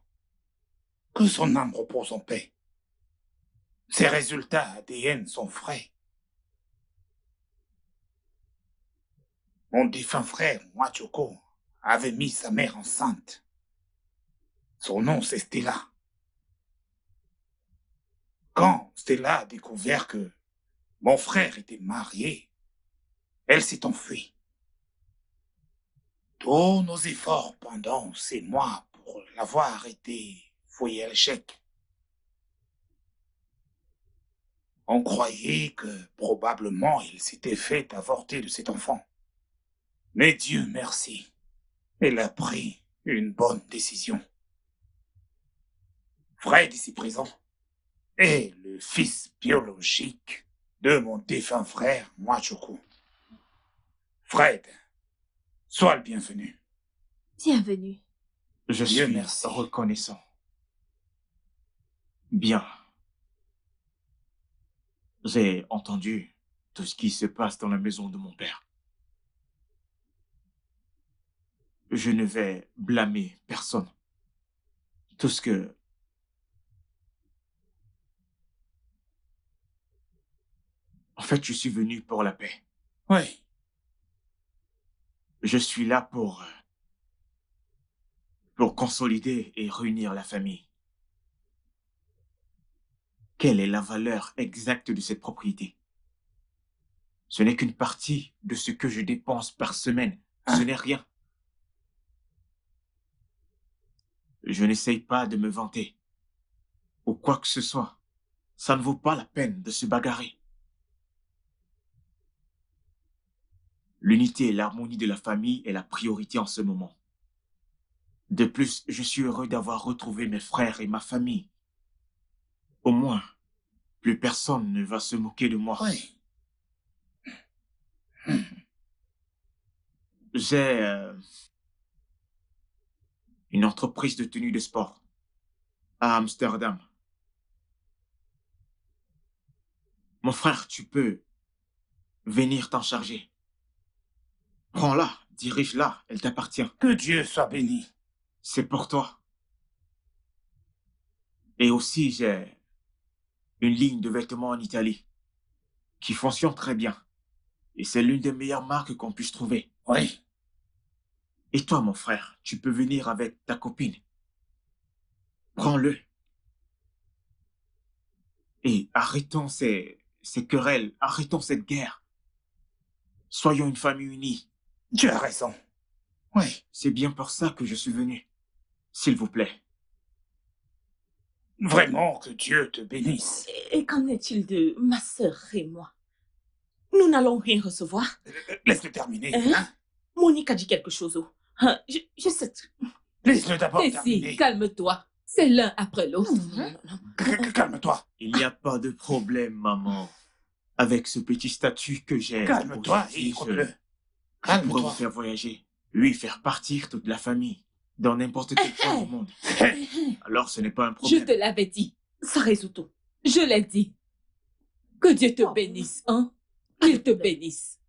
que son âme repose en paix. Ses résultats ADN sont frais. Mon défunt frère, Nwachukwu, avait mis sa mère enceinte. Son nom, c'est Stella. Quand Stella a découvert que mon frère était marié, elle s'est enfuie. Tous nos efforts pendant ces mois pour l'avoir été voués à l'échec. On croyait que probablement il s'était fait avorter de cet enfant. Mais Dieu merci, elle a pris une bonne décision. Fred ici présent est le fils biologique de mon défunt frère Nwachukwu. Fred, sois le bienvenu. Bienvenue. Je Dieu suis merci. reconnaissant. Bien. J'ai entendu tout ce qui se passe dans la maison de mon père. Je ne vais blâmer personne. Tout ce que... En fait, je suis venu pour la paix. Oui. Je suis là pour consolider et réunir la famille. Quelle est la valeur exacte de cette propriété? Ce n'est qu'une partie de ce que je dépense par semaine. Ce n'est rien. Je n'essaye pas de me vanter ou quoi que ce soit. Ça ne vaut pas la peine de se bagarrer. L'unité et l'harmonie de la famille est la priorité en ce moment. De plus, je suis heureux d'avoir retrouvé mes frères et ma famille. Au moins, plus personne ne va se moquer de moi. Oui. J'ai une entreprise de tenue de sport à Amsterdam. Mon frère, tu peux venir t'en charger. Prends-la, dirige-la, elle t'appartient. Que Dieu soit béni. C'est pour toi. Et aussi, j'ai une ligne de vêtements en Italie qui fonctionne très bien. Et c'est l'une des meilleures marques qu'on puisse trouver. Oui. Et toi, mon frère, tu peux venir avec ta copine. Prends-le. Et arrêtons ces querelles, arrêtons cette guerre. Soyons une famille unie. Tu as raison. Oui. C'est bien pour ça que je suis venu. S'il vous plaît. Vraiment que Dieu te bénisse. Et qu'en est-il de ma sœur et moi? Nous n'allons rien recevoir. Laisse-le terminer. Hein? Monique a dit quelque chose. Je sais. Laisse-le d'abord Et terminer. si, calme-toi. C'est l'un après l'autre. Calme-toi. Il n'y a pas de problème, maman. Avec ce petit statut que j'ai... Calme-toi et écoute-le. Je pourrais vous faire voyager, lui faire partir toute la famille, dans n'importe quel coin du monde. Alors ce n'est pas un problème. Je te l'avais dit, ça résout tout. Je l'ai dit. Que Dieu te bénisse, hein? Qu'il te bénisse.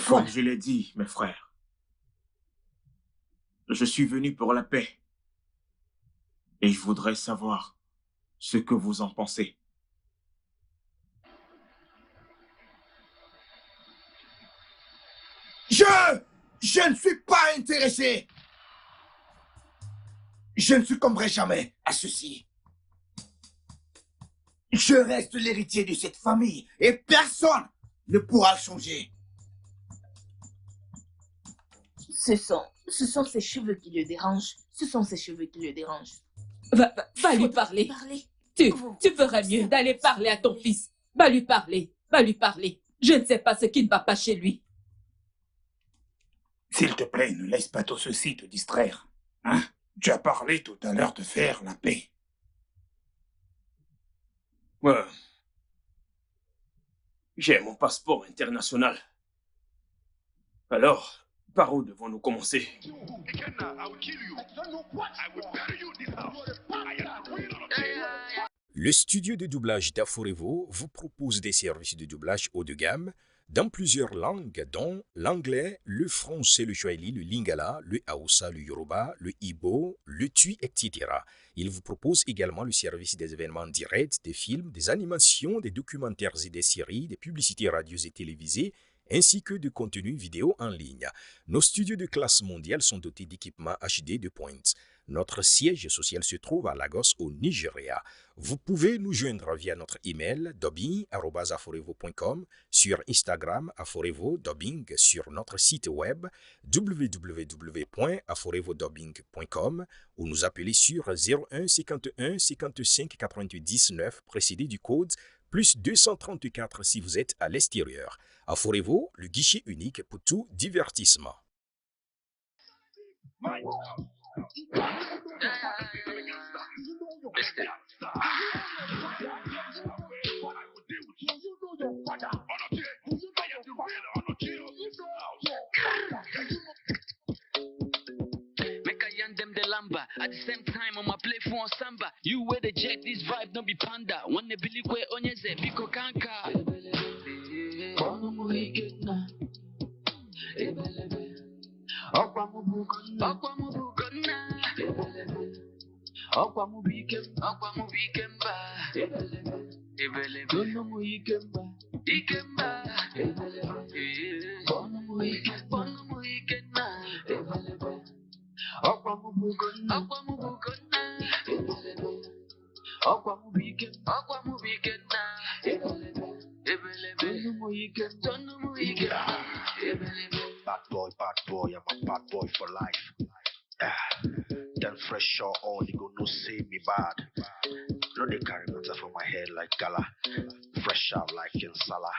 Comme je l'ai dit, mes frères, je suis venu pour la paix. Et je voudrais savoir ce que vous en pensez. Je ne suis pas intéressé. Je ne succomberai jamais à ceci. Je reste l'héritier de cette famille et personne ne pourra le changer. Ce sont ses cheveux qui le dérangent. Ce sont ses cheveux qui le dérangent. Va lui parler. Tu ferais mieux d'aller parler à ton fils. Va lui parler. Je ne sais pas ce qui ne va pas chez lui. S'il te plaît, ne laisse pas tout ceci te distraire. Hein? Tu as parlé tout à l'heure de faire la paix. Ouais. J'ai mon passeport international. Alors, par où devons-nous commencer? Le studio de doublage d'Aforevo vous propose des services de doublage haut de gamme dans plusieurs langues, dont l'anglais, le français, le swahili, le lingala, le hausa, le yoruba, le ibo, le tui, etc. Il vous propose également le service des événements directs, des films, des animations, des documentaires et des séries, des publicités radio et télévisées, ainsi que de contenus vidéo en ligne. Nos studios de classe mondiale sont dotés d'équipements HD de pointe. Notre siège social se trouve à Lagos, au Nigeria. Vous pouvez nous joindre via notre email dubbing@aforevo.com, sur Instagram aforevo-dubbing, sur notre site web www.aforevodubbing.com ou nous appeler sur 01 51 55 99 précédé du code plus 234 si vous êtes à l'extérieur. Aforevo, le guichet unique pour tout divertissement. Them the lamba at the same time on my play for samba. You wear the jet, this vibe don't be panda. When the Billy Kwe onyeze biko kanka. Kono muhigena. Okwa mubukona. Okwa mubukona. Okwa mubikemba. Kono muhigemba. Ikemba. Kono muhigena. Okwa mubukona. Bad boy, I'm a bad boy for life. Then fresh or all, you go no say me bad. No, they carry matter for my head like gala. Fresh out like in Salah.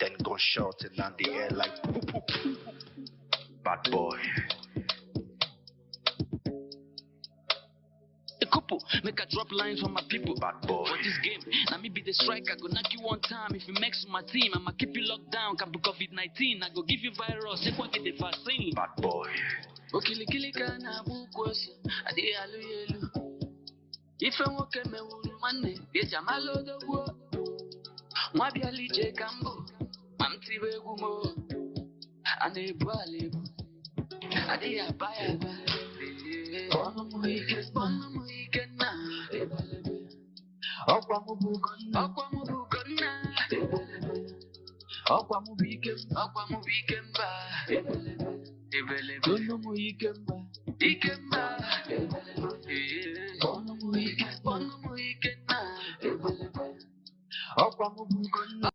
Then gunshot and on the air like poop poop. Bad boy. Make a drop lines for my people. Bad boy. For this game, now me be the striker. Go knock you one time. If you mix my team, I'ma keep you locked down. Can be COVID-19. I go give you virus. Say what get the vaccine. Bad boy. Okili kana bukwosi. Adi alu yelu. Ife woke me wuru mane. Beja malo dogo. Mwabi alije kambo. Mamti wegumo. Ane bwalebu. Adi abaya ba. Bono muhigena. Okwa mubukona. Okwa mubikemba. Kono muhigemba. Ikemba. Kono muhigena. Okwa mubukona.